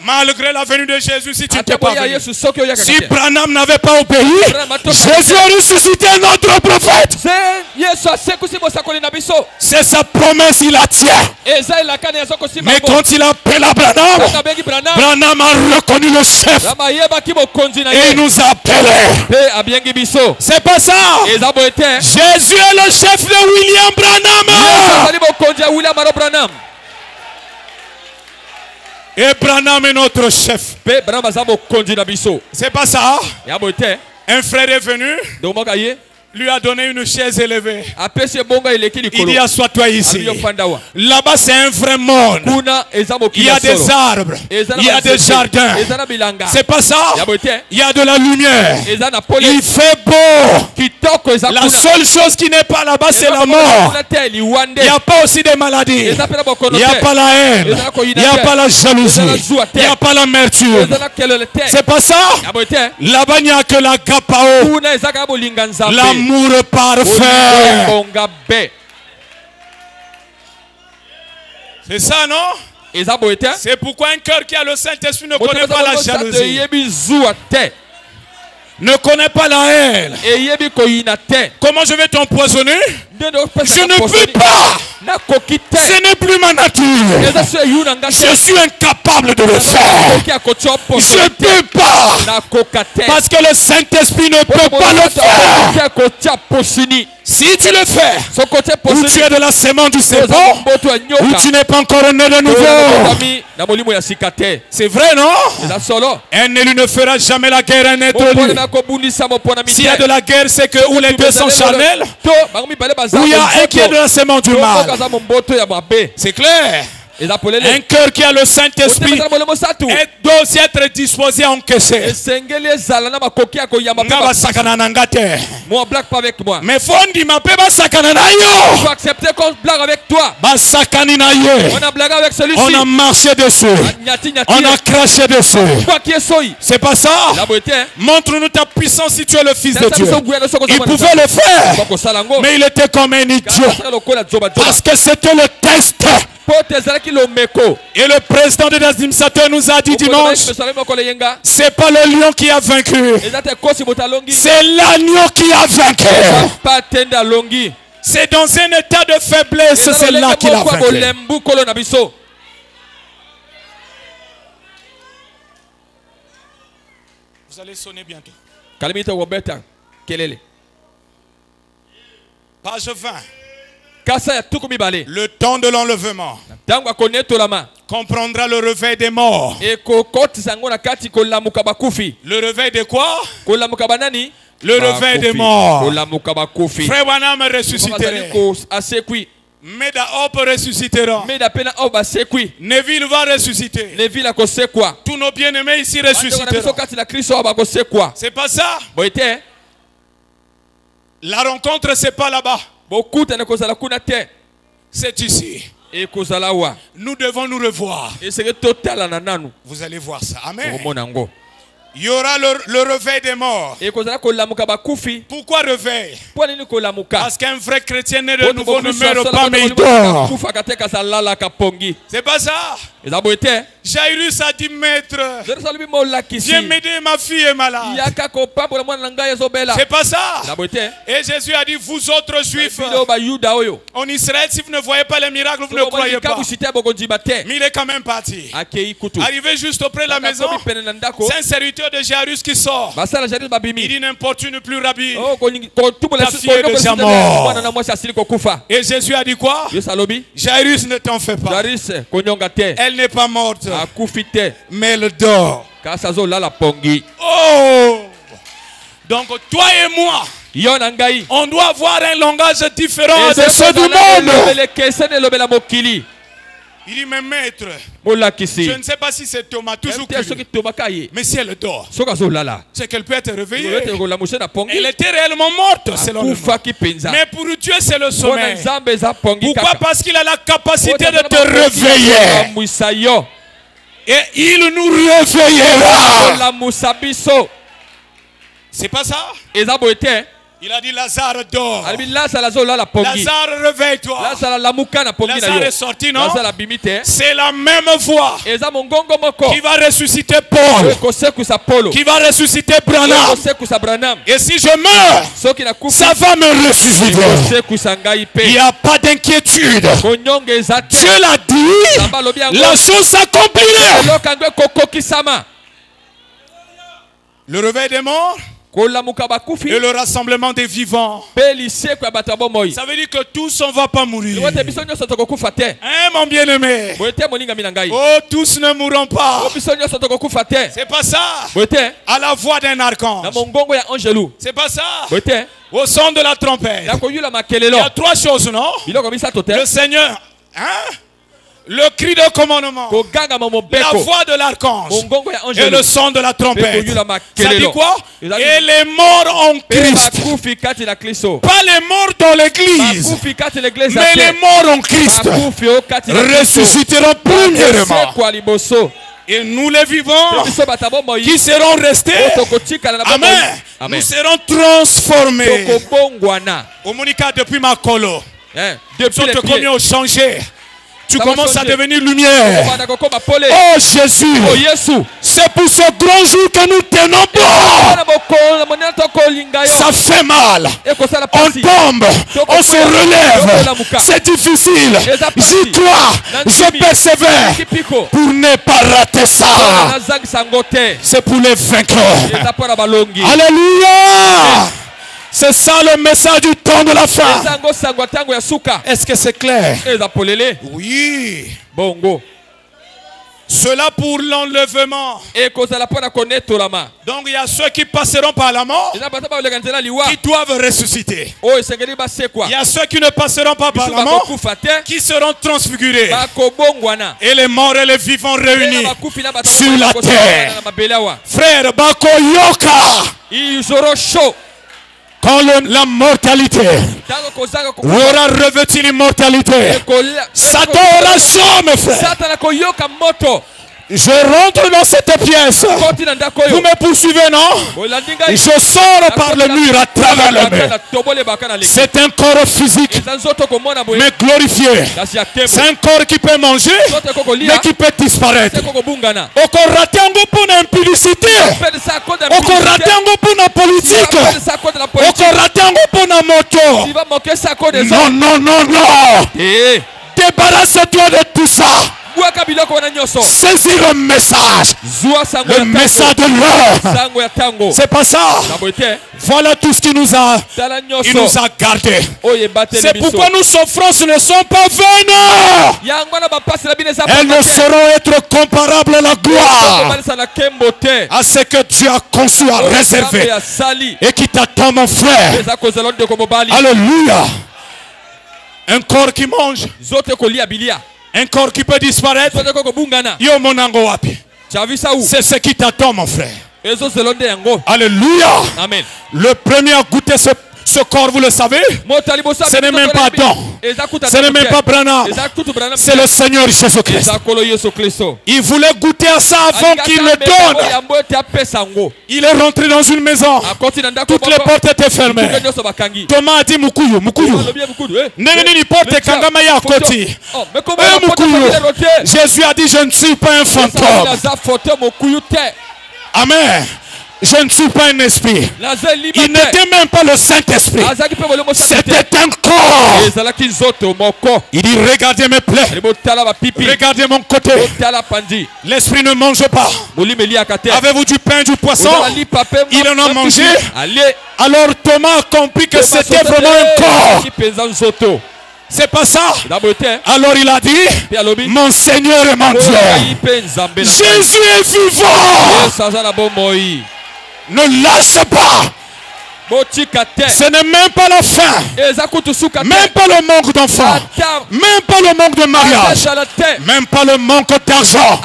Malgré la venue de Jésus, si tu n'étais pas venu, si Branham n'avait pas obéi, Jésus a ressuscité un autre prophète. C'est sa promesse, il la tient. Mais quand il appelle à Branham, Branham a reconnu le chef et il nous a appelés. C'est pas ça. Jésus est le chef de William Branham. Et Branham est notre chef. C'est pas ça. Un frère est venu, lui a donné une chaise élevée. Il dit assois-toi ici. Là-bas c'est un vrai monde. Il y a des arbres, il y a des jardins. C'est pas ça. Il y a de la lumière. Il fait beau. La seule chose qui n'est pas là-bas c'est la mort. Il n'y a pas aussi des maladies. Il n'y a pas la haine. Il n'y a pas la jalousie. Il n'y a pas l'amertume. C'est pas ça. Là-bas il n'y a que la gapao. L'amour parfait. C'est ça, non? C'est pourquoi un cœur qui a le Saint-Esprit ne connaît pas la jalousie, ne connaît pas la haine. Comment je vais t'empoisonner? Je ne peux pas. Ce n'est plus ma nature. Je suis incapable de le faire. Je ne peux pas. Parce que le Saint-Esprit ne peut pas le faire. Si tu le fais, ou tu es de la sémence du serpent, ou tu n'es pas encore né de nouveau. C'est vrai, non? Un élu ne fera jamais la guerre à un être élu. S'il y a de la guerre, c'est que où les deux sont charnels, où il y a un qui est de la sémence du mal. C'est clair. Un cœur qui a le Saint-Esprit doit aussi être disposé à encaisser. Mais faut on dit ma paix sakana na yo. Il faut accepter qu'on blague avec toi. On a blagué avec celui-ci. On a marché dessus. On a craché dessus. C'est pas ça. Montre-nous ta puissance si tu es le Fils de Dieu. Il pouvait le faire, mais il était comme un idiot parce que c'était le test. Et le président des administrateurs nous a dit dimanche, c'est pas le lion qui a vaincu, c'est l'agneau qui a vaincu. C'est dans un état de faiblesse, c'est là qu'il a vaincu. Vous allez sonner bientôt. Page 20. Le temps de l'enlèvement comprendra le réveil des morts. Le réveil de quoi? Le réveil des morts. Frère Branham est ressuscité. Meda ressuscitera. Neville va ressusciter. Tous nos bien-aimés ici ressusciteront. C'est pas ça. La rencontre c'est pas là-bas. C'est ici. Nous devons nous revoir. Vous allez voir ça. Amen. Il y aura le réveil des morts. Pourquoi réveil? Parce qu'un vrai chrétien né de nouveau ne meurt pas, mais il dort. C'est pas ça. Jairus a dit, maître, viens m'aider, ma fille est malade. C'est pas ça. Et Jésus a dit, vous autres juifs, en Israël, si vous ne voyez pas les miracles, vous ne croyez pas. Mais il est quand même parti. Arrivé juste auprès de la maison, c'est un serviteur de Jairus qui sort. Il dit, n'importune plus, Rabbi, ta fille est déjà morte. Et Jésus a dit quoi? Jairus, ne t'en fais pas. Elle n'est pas morte, mais elle dort. Oh! Donc toi et moi, on doit avoir un langage différent de ceux du monde. Il dit, mais maître, je ne sais pas si c'est Thomas, toujours cru, mais si elle dort, c'est qu'elle peut être réveillée. Elle était réellement morte, selon le monde. Mais pour Dieu, c'est le sommeil. Pourquoi? Parce qu'il a la capacité de te réveiller. Et il nous réveillera. C'est pas ça? Il a dit, Lazare dort. Lazare, réveille-toi. Lazare est sorti, non? C'est la même voix qui va ressusciter Paul, qui va ressusciter Branham. Et si je meurs, ça va me ressusciter. Il n'y a pas d'inquiétude. Dieu l'a dit, la chose s'accomplirait. Le réveil des morts et le rassemblement des vivants. Ça veut dire que tous on ne va pas mourir. Hein, mon bien-aimé? Oh, tous ne mourront pas. C'est pas ça. À la voix d'un archange. C'est pas ça. Au son de la trompette. Il y a trois choses, non? Le Seigneur, hein? Le cri de commandement, la voix de l'archange et le son de la trompette. Ça dit quoi? Et les morts en Christ. Pas les morts dans l'église, mais les morts en Christ ressusciteront premièrement. Et nous les vivants qui seront restés, amen, nous serons transformés. Au Monica, depuis ma colo, depuis combien ont changé. Tu commences à devenir lumière. Oh Jésus, c'est pour ce grand jour que nous tenons bon. Ça fait mal. On tombe, on se relève. C'est difficile. J'y crois, je persévère pour ne pas rater ça. C'est pour les vainqueurs. Alléluia. C'est ça le message du temps de la fin. Est-ce que c'est clair? Oui. Cela pour l'enlèvement. Donc il y a ceux qui passeront par la mort qui doivent ressusciter. Il y a ceux qui ne passeront pas par la mort qui seront transfigurés. Et les morts et les vivants réunis sur la terre. Frère, Bako Yoka. Ils auront chaud. Quand la mortalité aura revêtu l'immortalité, Satan aura chaud, mes frères. Je rentre dans cette pièce. Vous me poursuivez, non? Je sors par le mur à travers le mur. C'est un corps physique, mais glorifié. C'est un corps qui peut manger, mais qui peut disparaître. Encore raté un goût pour l'impudicité. Encore raté un goût pour la politique. Encore raté un goût pour la moto. Non, non, non, non. Débarrasse-toi de tout ça. Saisis le message de l'heure. C'est pas ça. Voilà tout ce qu'il nous a gardé. C'est pourquoi nos souffrances ne sont pas vaines. Elles ne sauront être comparables à la gloire, à ce que Dieu a conçu, a réservé et qui t'attend, mon frère. Alléluia. Un corps qui mange. Un corps qui peut disparaître. Yo monango wapi. C'est ce qui t'attend, mon frère. Alléluia. Amen. Le premier à goûter ce corps, vous le savez, ce n'est même pas Adam, ce n'est même pas Branham, c'est le Seigneur Jésus-Christ. Il voulait goûter à ça avant qu'il le donne. Il est rentré dans une maison, toutes les portes étaient fermées. Thomas a dit Mukuyu, Mukuyu. Jésus a dit je ne suis pas un fantôme. Amen. Je ne suis pas un esprit. Il n'était même pas le Saint-Esprit. C'était un corps. Il dit regardez mes plaies. Regardez mon côté. L'esprit ne mange pas. Avez-vous du pain, du poisson? Il en a mangé. Alors Thomas a compris que c'était vraiment un corps. C'est pas ça. Alors il a dit mon Seigneur et mon Dieu. Jésus est vivant. Ne lâche pas. Ce n'est même pas la faim, même pas le manque d'enfants, même pas le manque de mariage, même pas le manque d'argent.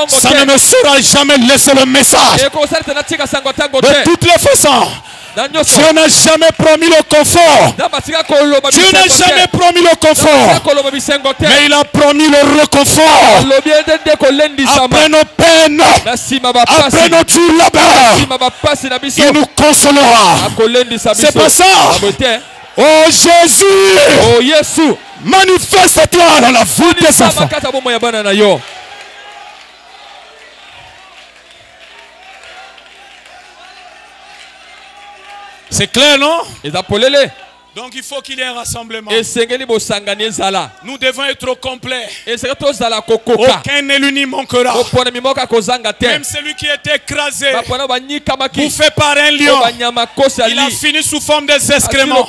Ça ne me sera jamais laissé le message. De toutes les façons, Dieu n'a jamais promis le confort. Dieu n'a jamais promis le confort. Mais il a promis le réconfort. Après nos peines, après nos durs labeurs, il nous consolera. C'est pas ça. Oh Jésus, manifeste-toi dans la vie des enfants. C'est clair, non? Donc il faut qu'il y ait un rassemblement. Nous devons être au complet. Aucun élu n'y manquera. Même celui qui est écrasé, bouffé par un lion, il a fini sous forme des excréments.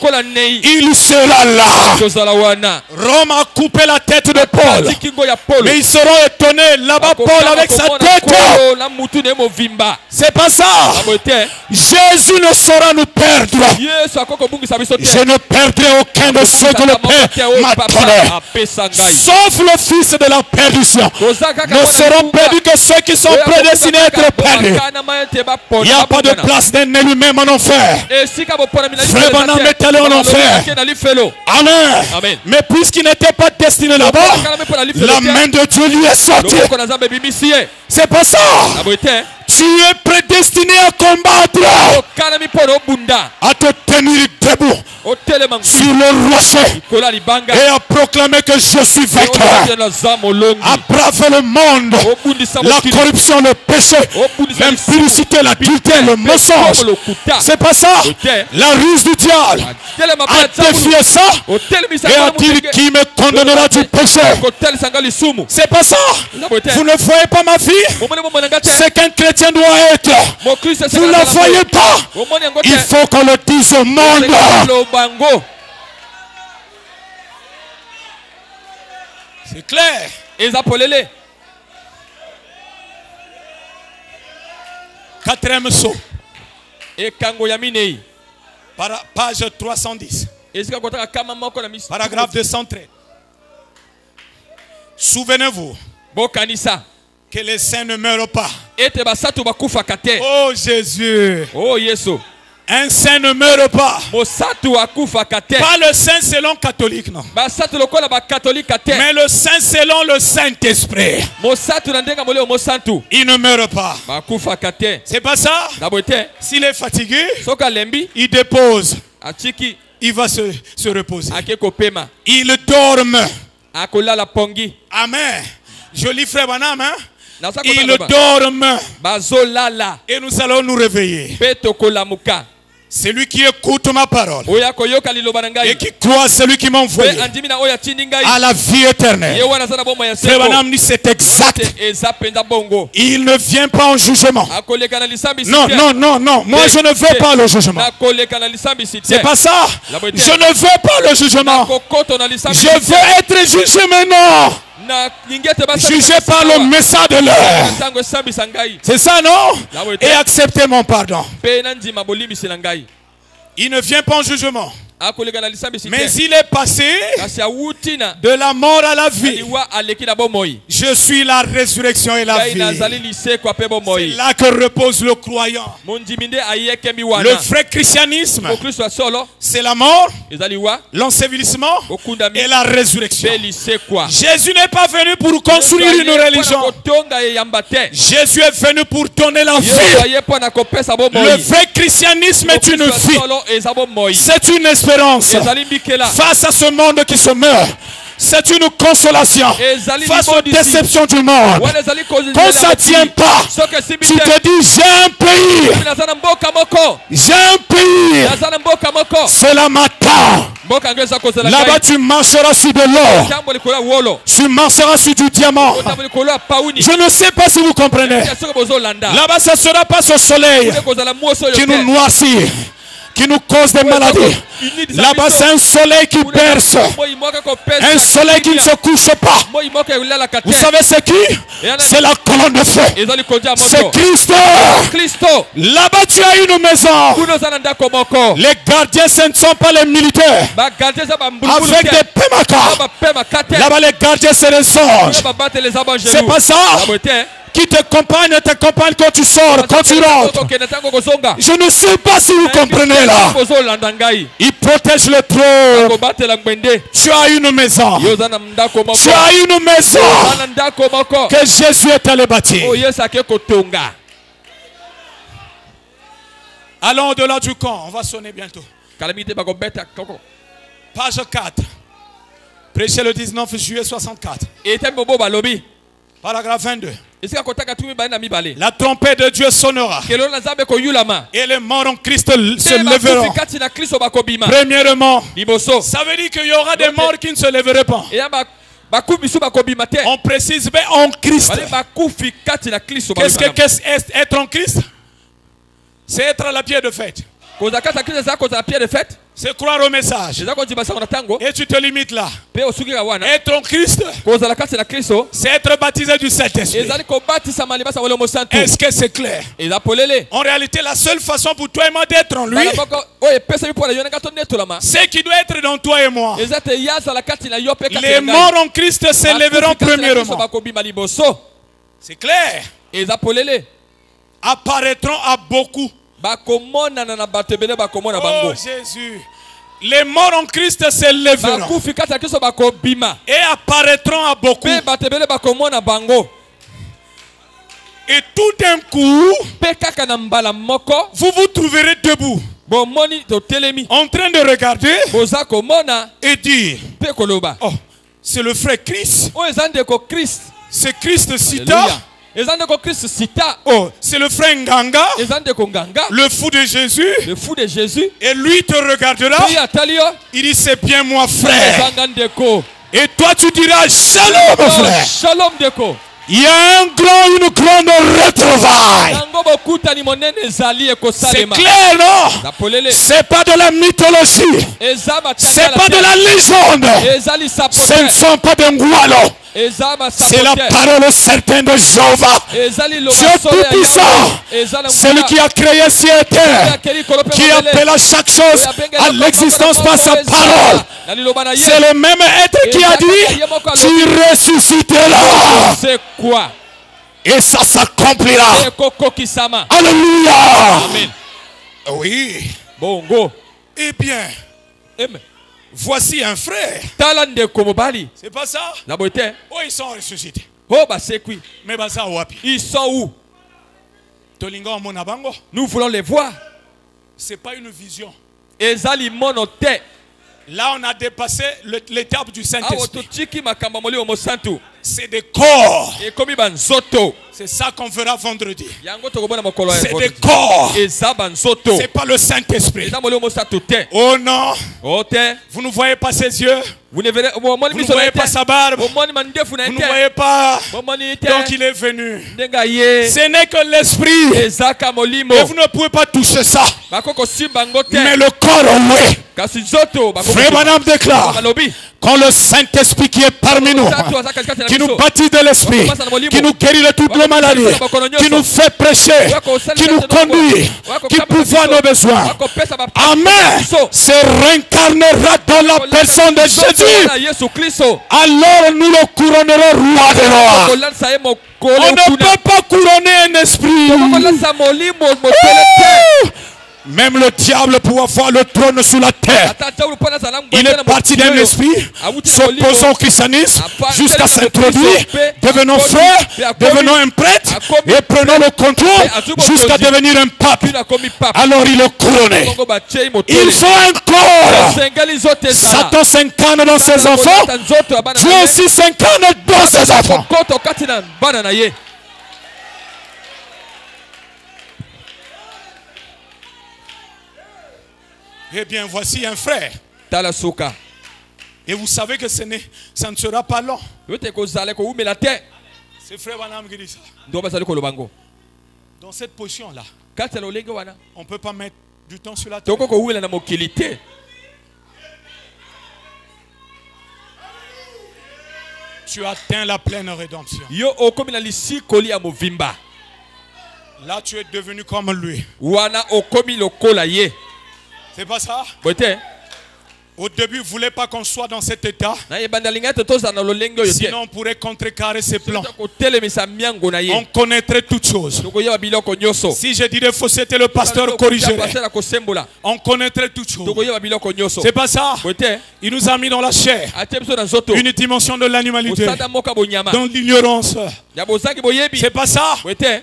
Il sera là. Rome a coupé la tête de Paul. Mais ils seront étonnés. Là-bas, Paul avec sa tête. C'est pas ça. Jésus ne saura nous perdre. Je ne perdrai aucun de ceux que le Père m'a donné, sauf le fils de la perdition. Ne seront perdus que ceux qui sont prédestinés à être perdus. Il n'y a pas de place d'un élu même en enfer. Frère Branham est allé en enfer. Amen. Mais puisqu'il n'était pas destiné là-bas, la main de Dieu lui est sortie. C'est pas ça. Tu es prédestiné à combattre, à te tenir debout sur le rocher et à proclamer que je suis vainqueur, à braver le monde, la corruption, le péché, l'impudicité, l'adultère, le mensonge. C'est pas ça. La ruse du diable a défié ça et a dit qui me condamnera du péché. C'est pas ça. Vous ne voyez pas ma vie? C'est qu'un chrétien doit être. Vous ne la voyez pas. Il faut qu'on le dise au monde. C'est clair. Quatrième saut. Page 310. Paragraphe 213. Souvenez-vous que les saints ne meurent pas. Oh Jésus. Un saint ne meurt pas. Pas le saint selon catholique, non. Mais le saint selon le Saint-Esprit. Il ne meurt pas. C'est pas ça. S'il est fatigué, il dépose. Il va se reposer. Il dorme. Amen. Joli frère Branham, hein? Il dorme. Et nous allons nous réveiller. Celui qui écoute ma parole et qui croit celui qui m'a envoyé à la vie éternelle. Frère Branham dit c'est exact. Il ne vient pas en jugement. Non. Moi je ne veux pas le jugement. C'est pas ça. Je ne veux pas le jugement. Je veux être jugé maintenant. Jugé par le message de l'heure. C'est ça, non? Et accepter mon pardon. Il ne vient pas en jugement. Mais il est passé de la mort à la vie. Je suis la résurrection et la vie. C'est là que repose le croyant. Le vrai christianisme, c'est la mort, l'ensevelissement et la résurrection. Jésus n'est pas venu pour construire une religion. Jésus est venu pour donner la vie. Le vrai christianisme est une vie. C'est une espérance face à ce monde qui se meurt. C'est une consolation face aux déceptions du monde. Quand ça ne tient pas, tu te dis j'ai un pays. J'ai un pays. Cela m'attend. Là-bas tu marcheras sur de l'or. Tu marcheras sur du diamant. Je ne sais pas si vous comprenez. Là-bas ce ne sera pas ce soleil qui nous noircit, qui nous cause des maladies. Là-bas c'est un soleil qui berce, un soleil qui ne se couche pas. Vous savez c'est qui? C'est la colonne de feu. C'est Christ. Là-bas tu as une maison. Les gardiens ce ne sont pas les militaires avec des pémacas. Là-bas les gardiens c'est les anges. C'est pas ça qui t'accompagne quand tu sors, quand tu rentres. Je ne sais pas si vous comprenez là. Il protège le trône. Tu as une maison. Tu as une maison que Jésus est allé bâtir. Allons au-delà du camp. On va sonner bientôt. Page 4. Prêché le 19 juillet 64. Paragraphe 22. La trompette de Dieu sonnera. Et les morts en Christ se lèveront. Premièrement, ça veut dire qu'il y aura des morts qui ne se lèveraient pas. On précise bien en Christ. Qu'est-ce que être en Christ? C'est être à la pierre de fête. C'est croire au message. Et tu te limites là. Être en Christ, c'est être baptisé du Saint-Esprit. Est-ce que c'est clair? En réalité, la seule façon pour toi et moi d'être en lui, c'est qui doit être dans toi et moi. Les morts en Christ s'élèveront premièrement. C'est clair. Apparaîtront à beaucoup. Oh Jésus. Les morts en Christ s'élèveront et apparaîtront à beaucoup. Et tout d'un coup, vous vous trouverez debout, en train de regarder et dire: oh, c'est le frère Christ. C'est Christ Sita. Oh, c'est le frère Nganga, le fou de Jésus. Et lui te regardera. Il dit: c'est bien moi, frère. Et toi tu diras: shalom, frère. Il y a une grande retrouvaille. C'est clair, non? C'est pas de la mythologie. C'est pas de la légende. Ce ne sont pas des ngoualos. C'est la parole certaine de Jéhovah. Dieu tout-puissant, celui qui a créé ciel et terre, qui appelle à chaque chose à l'existence par sa parole. C'est le même être qui a dit: tu ressusciteras. C'est quoi? Et ça s'accomplira. Alléluia. Amen. Oui. Bongo. Eh bien. Voici un frère. C'est pas ça? Oh, ils sont ressuscités. Mais ça wapi? Ils sont où? Nous voulons les voir. C'est pas une vision. Là, on a dépassé l'étape du Saint-Esprit. C'est des corps. C'est ça qu'on verra vendredi. C'est des corps. C'est pas le Saint-Esprit. Oh non. Vous ne voyez pas ses yeux. Vous ne voyez pas sa barbe. Vous ne voyez pas. Donc il est venu. Ce n'est que l'esprit. Et vous ne pouvez pas toucher ça. Mais le corps, oui. Frère Branham déclare Quand le Saint-Esprit qui est parmi nous, qui nous baptise de l'Esprit, qui nous guérit de toutes nos maladies, qui nous fait prêcher, qui nous conduit, qui pourvoit nos besoins. Amen. Se réincarnera dans la personne de Jésus. Alors nous le couronnerons roi des rois. On ne peut pas couronner un esprit. Même le diable pour avoir le trône sous la terre. Il est parti d'un esprit, s'opposant au christianisme, jusqu'à s'introduire, devenant frère, devenant un prêtre, et prenant le contrôle, jusqu'à devenir un pape. Alors il est couronné. Il faut un corps. Satan s'incarne dans ses enfants. Dieu aussi s'incarne dans ses enfants. Eh bien, voici un frère. Et vous savez que ça ne sera pas long. C'est frère Branham qui dit ça. Dans cette position-là, on ne peut pas mettre du temps sur la terre. Tu atteins la pleine rédemption. Là, tu es devenu comme lui. C'est pas ça? Au début, vous ne voulez pas qu'on soit dans cet état. Sinon, on pourrait contrecarrer ses plans. On connaîtrait toutes choses. Si je dirais faux, c'était le pasteur corrigerait. On connaîtrait toutes choses. C'est pas ça? Il nous a mis dans la chair une dimension de l'animalité, dans l'ignorance. C'est pas ça?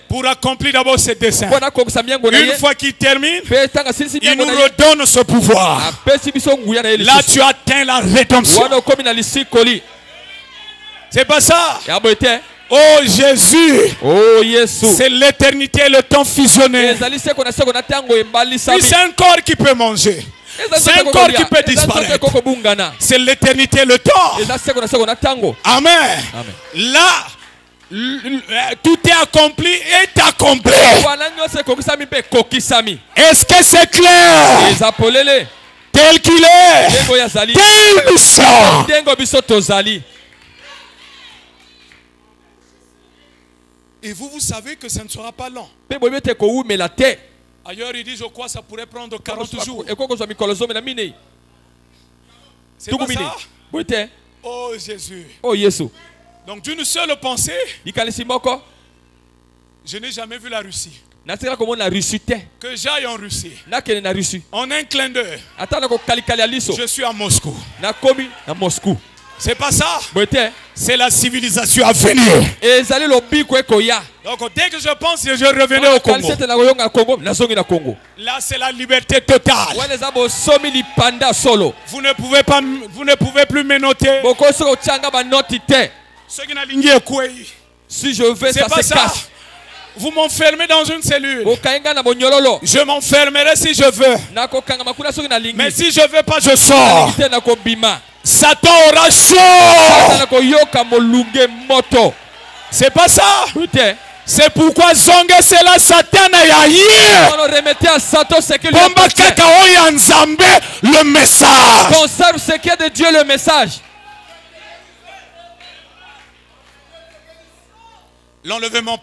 Pour accomplir d'abord ses desseins. Une fois qu'il termine, il nous redonne ce pouvoir. Là, tu atteins la rédemption. C'est pas ça? Oh Jésus, c'est l'éternité et le temps fusionné. C'est un corps qui peut manger. C'est un corps qui peut disparaître. C'est l'éternité et le temps. Amen. Là, tout est accompli et accompli. Est-ce que c'est clair? Tel qu'il est, tel nous sommes. Et vous savez que ça ne sera pas long. Ailleurs, il dit, je crois que ça pourrait prendre 40 jours. C'est pas ça? Oh Jésus. Donc d'une seule pensée, je n'ai jamais vu la Russie. Que j'aille en Russie. En un clin d'œil, je suis à Moscou. C'est pas ça? C'est la civilisation à venir. Donc dès que je pense que je revenais au Congo, là c'est la liberté totale. Vous ne pouvez plus me noter. Si je veux, ça se casse. Vous m'enfermez dans une cellule. Je m'enfermerai si je veux. Mais si je ne veux pas, je sors. Satan aura chaud. C'est pas ça? C'est pourquoi zonge c'est la Satan le message. Conserve ce qui est de Dieu, le message. L'enlèvement.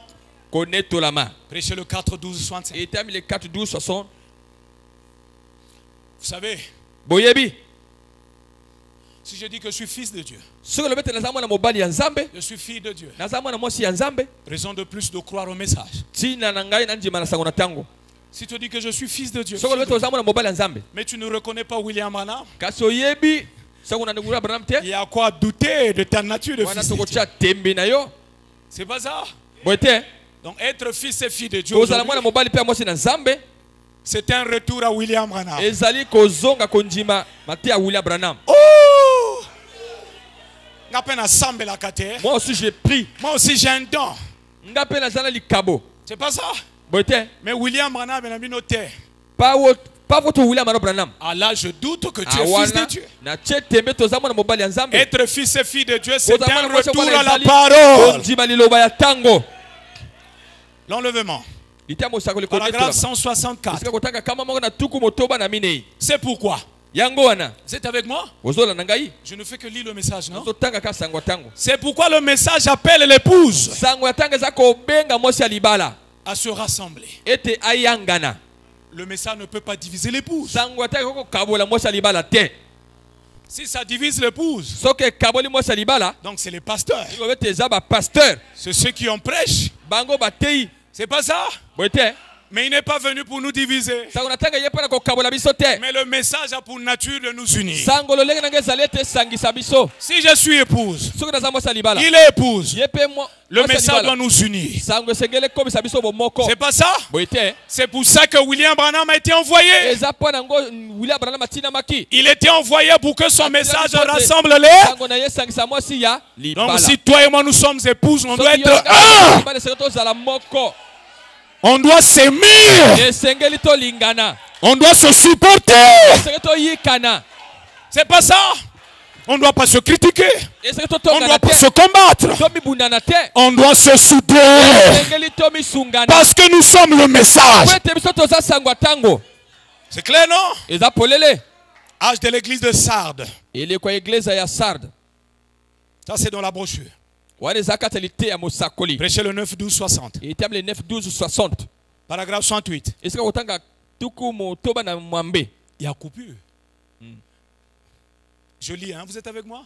Connais tout la main. Prêchez le 4, 12, 65. Et termine le 4, 12, 60. Vous savez, si je dis que je suis fils de Dieu, je suis fille de Dieu, raison de plus de croire au message. Si tu dis que je suis fils de Dieu, mais tu ne reconnais pas William Branham, il y a quoi douter de ta nature de fils de Dieu. C'est pas ça? Donc être fils et fille de Dieu, c'est un retour à William Branham. Oh! Moi aussi j'ai pris. Moi aussi j'ai un don. C'est pas ça? Mais William Branham est un notaire. Pas votre William Branham. Ah là je doute que tu es fils de Dieu. Être fils et fille de Dieu, c'est un retour à la parole. L'enlèvement. Paragraphe 164. C'est pourquoi Vous êtes avec moi? Je ne fais que lire le message, non? C'est pourquoi le message appelle l'épouse à se rassembler. Le message ne peut pas diviser l'épouse. Si ça divise l'épouse, donc c'est les pasteurs. C'est ceux qui en prêchent. C'est pas ça? Mais il n'est pas venu pour nous diviser. Mais le message a pour nature de nous unir. Si je suis épouse, il est épouse. Le message doit nous unir. C'est pas ça? C'est pour ça que William Branham a été envoyé. Il était envoyé pour que son message rassemble les. Donc si toi et moi nous sommes épouses, on doit être un. On doit s'aimer. On doit se supporter. C'est pas ça. On ne doit pas se critiquer. On ne doit pas se combattre. On doit se souder. Parce que nous sommes le message. C'est clair, non? Âge de l'église de Sardes. Ça, c'est dans la brochure. Prêchez le 9-12-60. Paragraphe 68. Il y a coupure. Je lis, hein? Vous êtes avec moi?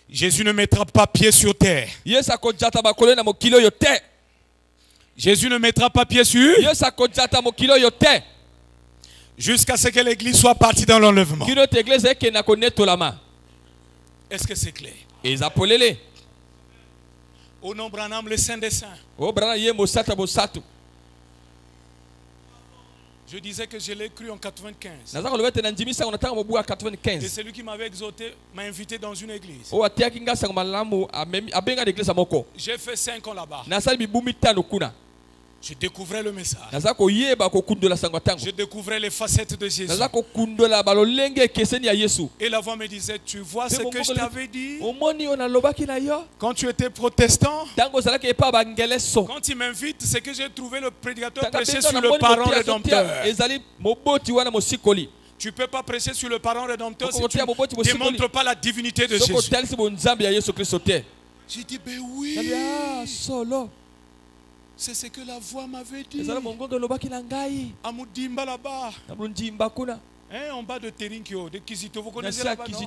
Jésus ne mettra pas pied sur terre. Jésus ne mettra pas pied sur jusqu'à ce que l'église soit partie dans l'enlèvement. Est-ce que c'est clair? Au nom Branham, le Saint des Saints. Je disais que je l'ai cru en 95. Et celui qui m'avait exhorté m'a invité dans une église. J'ai fait 5 ans là-bas. Je découvrais le message. Je découvrais les facettes de Jésus. Et la voix me disait, tu vois ce que je t'avais dit? Quand tu étais protestant, quand il m'invite, c'est que j'ai trouvé le prédicateur prêcher sur le parent rédempteur. Tu ne peux pas prêcher sur le parent rédempteur si tu ne démontres pas la divinité de Jésus. J'ai dit, ben oui. C'est ce que la voix m'avait dit. Amoudimba là-bas. En bas de Terinkyo, de Kizito. Vous connaissez là-bas, non?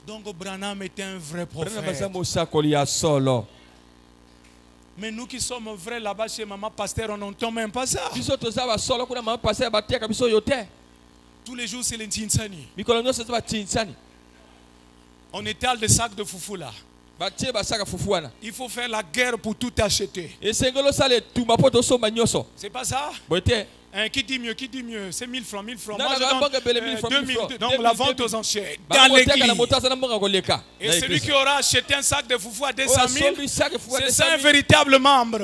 Donc Branham était un vrai prophète. Mais nous qui sommes vrais là-bas chez Maman Pasteur, on n'entend même pas ça. Tous les jours, c'est l'Intinsani. On étale des sacs de foufou là. Il faut faire la guerre pour tout acheter. C'est pas ça? Qui dit mieux? C'est 1000 francs. Moi je donne 2000. Donc la vente aux enchères dans l'église. Et celui qui aura acheté un sac de foufou à 200 000, c'est ça un véritable membre.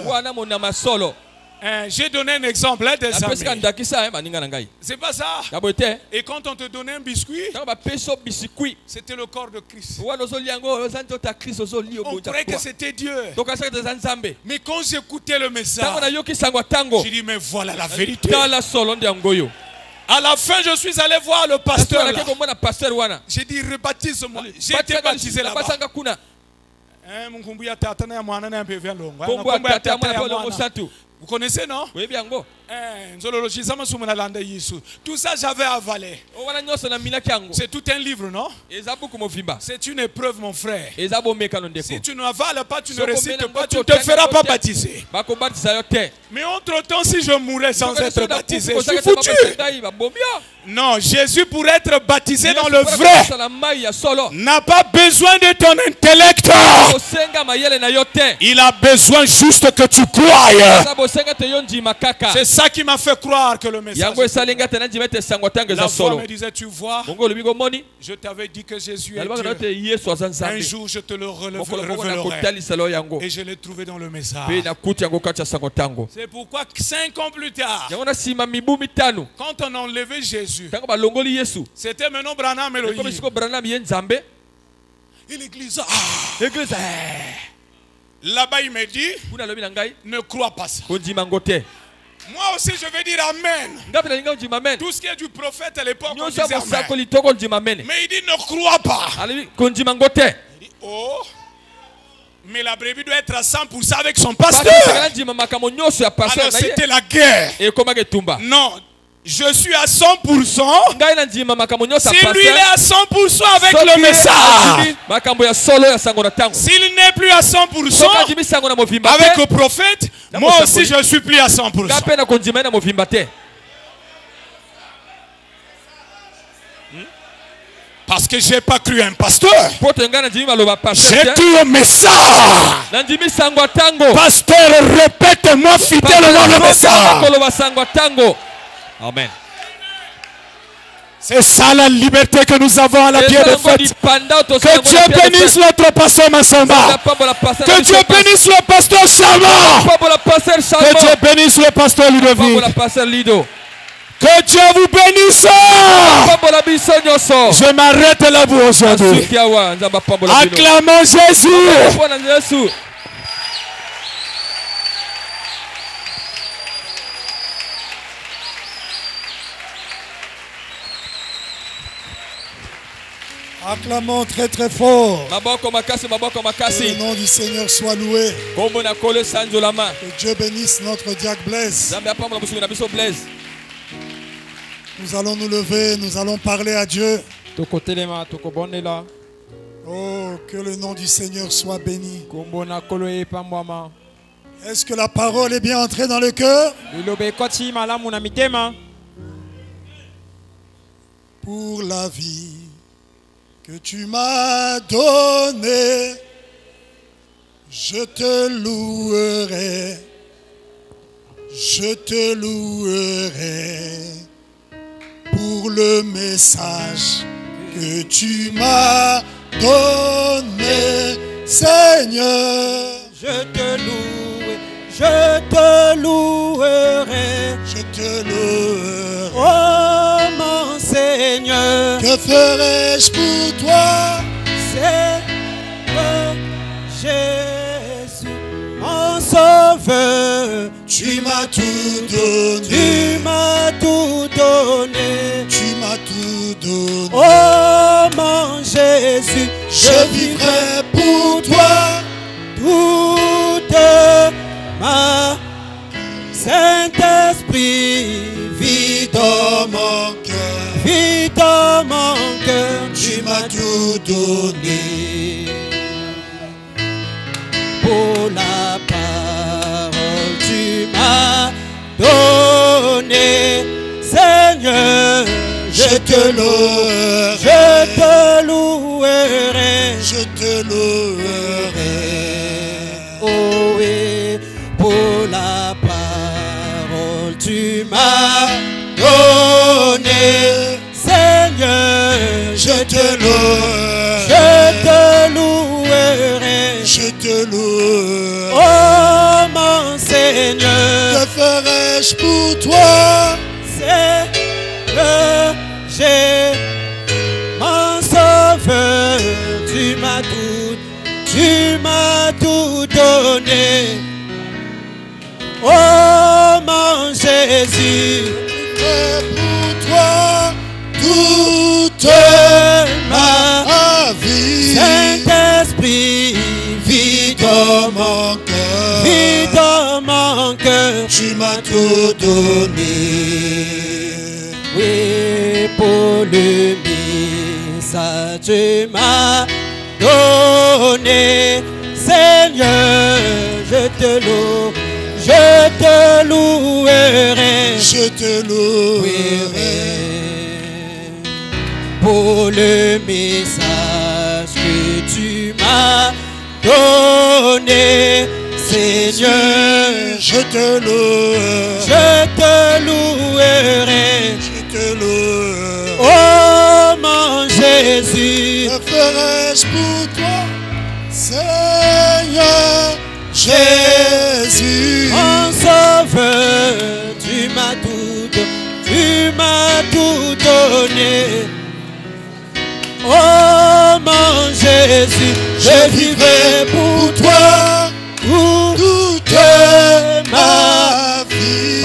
J'ai donné un exemple des amis. C'est pas ça. Et quand on te donnait un biscuit, c'était le corps de Christ. On croyait que c'était Dieu. Mais quand j'écoutais le message, j'ai dit mais voilà la vérité. À la fin, je suis allé voir le pasteur. J'ai dit rebaptise-moi. J'ai été baptisé là-bas. Vous connaissez, non? Oui, bien. Tout ça, j'avais avalé. C'est tout un livre, non? C'est une épreuve, mon frère. Si tu n'avales pas, tu ne récites pas, tu ne te feras pas baptiser. Mais entre-temps, si je mourais sans être baptisé, je suis foutu. Non, Jésus, pour être baptisé dans le vrai, n'a pas besoin de ton intellect. Il a besoin juste que tu croies. C'est ça qui m'a fait croire que le message. La foi me disait, tu vois, je t'avais dit que Jésus est Dieu. Un jour, je te le révélerai. Et je l'ai trouvé dans le message. C'est pourquoi 5 ans plus tard, quand on a enlevé Jésus, c'était maintenant Branham Elohim. Et l'église, là-bas il me dit, ne crois pas ça. Moi aussi je vais dire amen. Tout ce qui est du prophète à l'époque, on disait amen. Mais il dit ne crois pas. Il dit oh, mais la brebis doit être à 100% avec son pasteur. Alors c'était la guerre. Non, je suis à 100%. Si lui est à 100% avec le message, s'il n'est plus à 100% avec le prophète, moi aussi je ne suis plus à 100%. Parce que je n'ai pas cru un pasteur. J'ai cru un message. Pasteur, répète-moi fidèlement le message. Amen. C'est ça la liberté que nous avons à la pierre de fête. Que Dieu bénisse notre pasteur Massamba. Que Dieu bénisse le pasteur Chama. Que Dieu bénisse le pasteur Ludovic. Que Dieu vous bénisse. Je m'arrête là pour aujourd'hui. Acclamons Jésus. Acclamons très très fort. Que le nom du Seigneur soit loué. Que Dieu bénisse notre diacre Blaise. Nous allons nous lever, nous allons parler à Dieu. Oh, que le nom du Seigneur soit béni. Est-ce que la parole est bien entrée dans le cœur? Pour la vie que tu m'as donnée, je te louerai, je te louerai. Pour le message que tu m'as donné, Seigneur, je te louerai, je te louerai, je te louerai. Oh mon Seigneur, que ferai-je pour toi, Seigneur Jésus, mon sauveur? Tu m'as tout donné, tu m'as tout donné, tu m'as tout donné. Oh mon Jésus, je vivrai pour toi toute ma Saint-Esprit, vis dans mon cœur, vis dans mon cœur. Tu m'as tout donné. Pour la parole tu m'as donné, Seigneur, je te louerai, je te louerai, je te louerai. Oh oui, pour la parole tu m'as donné, Seigneur, je te louerai, je te louerai, je te louerai. Oh mon Seigneur, que ferai-je pour toi, Seigneur Jésus, mon sauveur? Tu m'as tout donné. Oh mon Jésus, pour toi toute ma vie. Saint-Esprit, vis dans mon cœur, vis dans mon cœur. Tu m'as tout donné. Oui, pour le message tu m'as donné, Seigneur, je te loue, je te louerai, je te louerai. Pour le message que tu m'as donné, Seigneur, je te louerai, je te louerai, je te louerai. Oh mon Jésus, que ferai-je pour toi, Seigneur Jésus, mon sauveur? Tu m'as tout donné. Oh mon Jésus, je vivrai pour toi toute ma vie.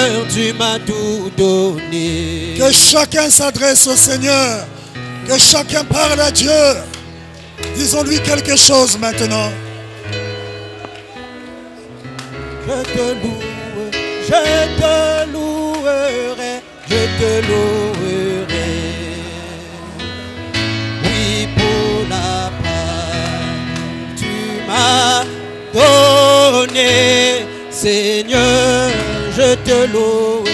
cœur, tu m'as tout donné. Que chacun s'adresse au Seigneur. Que chacun parle à Dieu. Disons-lui quelque chose maintenant. Je te loue, je te louerai, je te louerai. Oui, pour la part tu m'as donné, Seigneur, je te loue,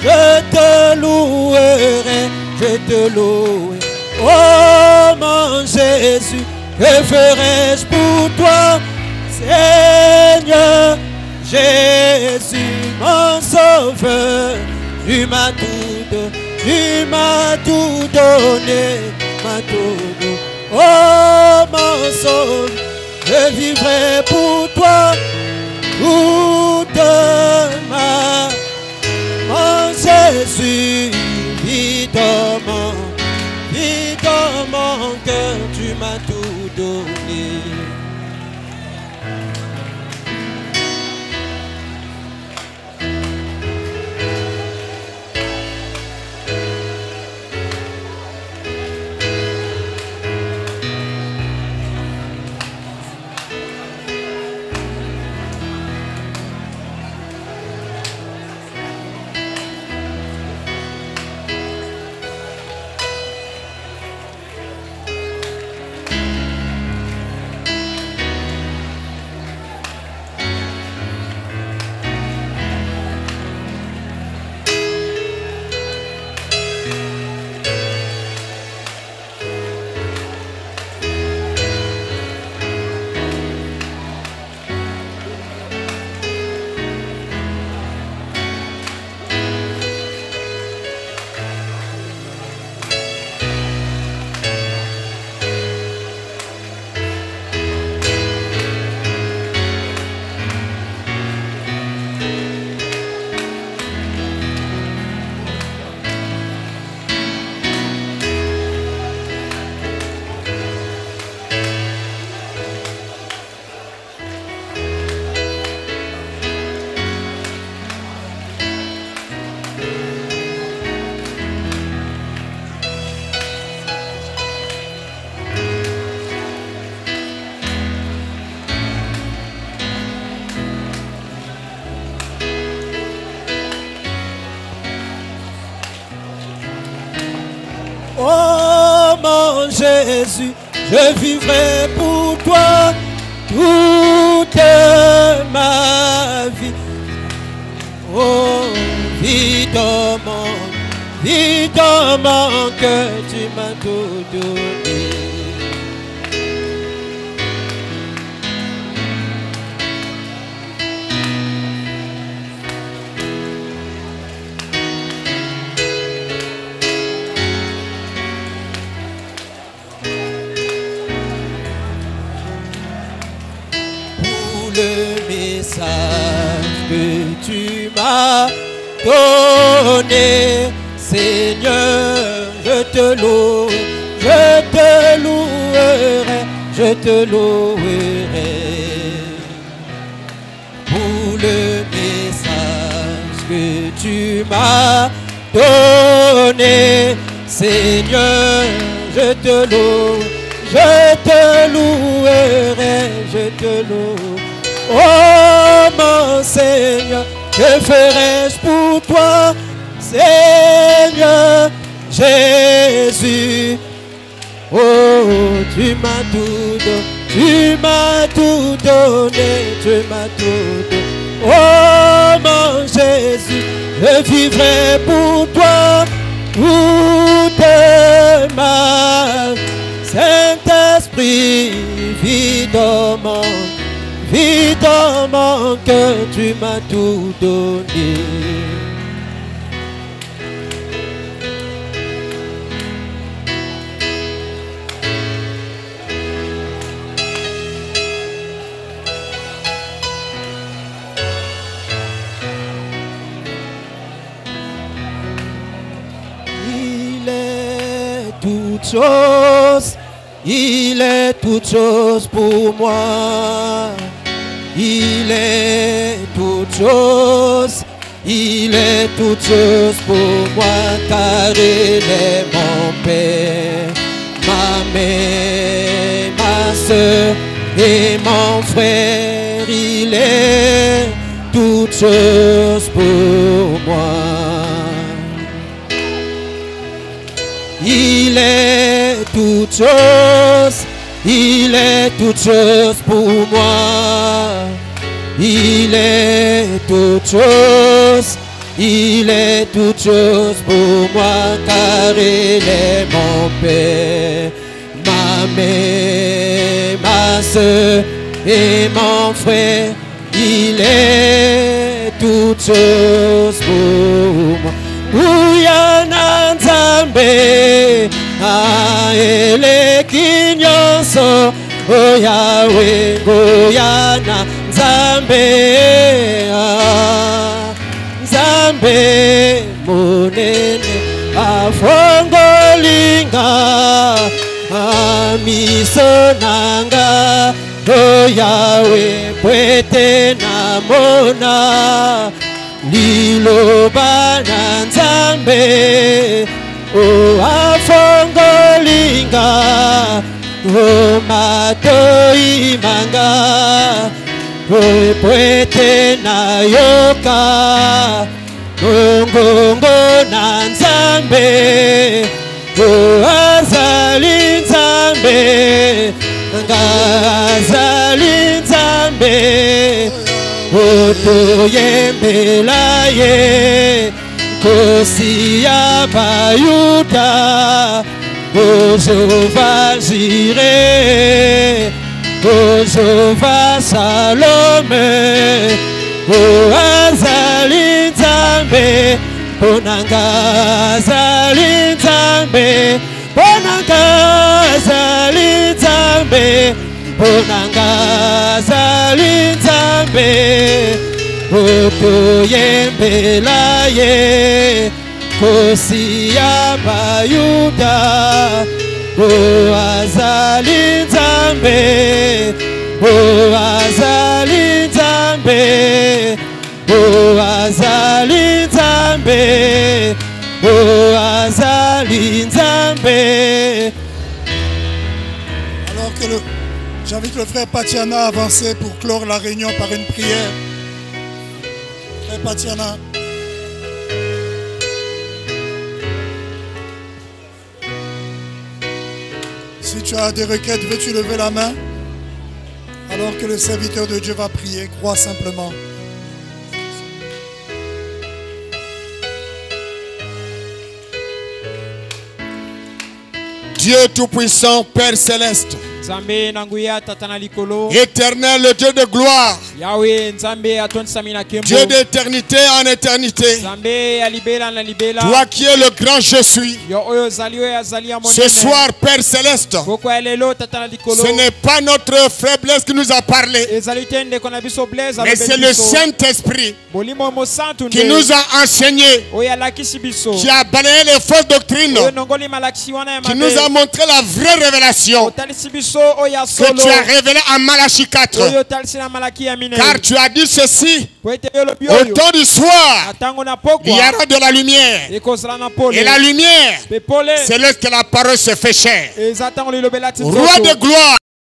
je te louerai, je te louerai. Oh mon Jésus, que ferais-je pour toi, Seigneur Jésus, mon sauveur, tu m'as tout donné, oh mon sauveur, je vivrai pour toi toute ma, mon Jésus, vis dans mon cœur, tu m'as tout donné. Oh mon Jésus, je vivrai pour toi toute ma vie. Oh, vis dans mon cœur, tu m'as tout donné. Le message que tu m'as donné, Seigneur, je te loue, je te louerai, je te louerai. Pour le message que tu m'as donné, Seigneur, je te loue, je te louerai, je te loue. Oh mon Seigneur, que ferais-je pour toi, Seigneur Jésus? Oh, tu m'as tout donné, tu m'as tout donné, tu m'as tout donné. Oh mon Jésus, je vivrai pour toi toute ma. Saint-Esprit, vis dans mon cœur, tu m'as tout donné. Il est toute chose, il est toute chose pour moi. Il est toute chose, Il est toute chose pour moi, car il est mon Père, ma mère, ma soeur et mon frère. Il est toute chose pour moi. Il est toute chose, il est toute chose pour moi. Il est toute chose, il est toute chose pour moi, car il est mon Père, ma mère, ma soeur et mon frère. Il est toute chose pour moi. Uyana Nzambe aele kinyoso o Yahweh Uyana Nzambe Nzambe monene afongolinga amisonanga o Yahweh pwete namona liloba na Nzambe o afongolinga o matoi manga o pwete na yoka ngongo na Nzambe o azali Nzambe azali Nzambe otoyembela ye kosi ya bayuda o Jehova Jireh o Jehova Salome o azali Nzambe ponanga azali Nzambe ponanga azali Nzambe ponanga azali Nzambe otoyembela ye kosi ya bayuda o azali Nzambe o azali Nzambe o azali Nzambe o azali Nzambe. Alors que j'invite le frère Patiana à avancer pour clore la réunion par une prière. Frère Patiana. Si tu as des requêtes, veux-tu lever la main? Alors que le serviteur de Dieu va prier, crois simplement. Dieu Tout-Puissant, Père Céleste, éternel, le Dieu de gloire, Dieu d'éternité en éternité, toi qui es le grand je suis, ce soir, Père Céleste, ce n'est pas notre faiblesse qui nous a parlé, mais c'est le Saint-Esprit qui nous a enseigné, qui a balayé les fausses doctrines, qui nous a montré la vraie révélation que tu as révélé en Malachie 4. Car tu as dit ceci: au temps du soir, il y aura de la lumière. Et la lumière, c'est lorsque la parole se fait chair. Roi de gloire,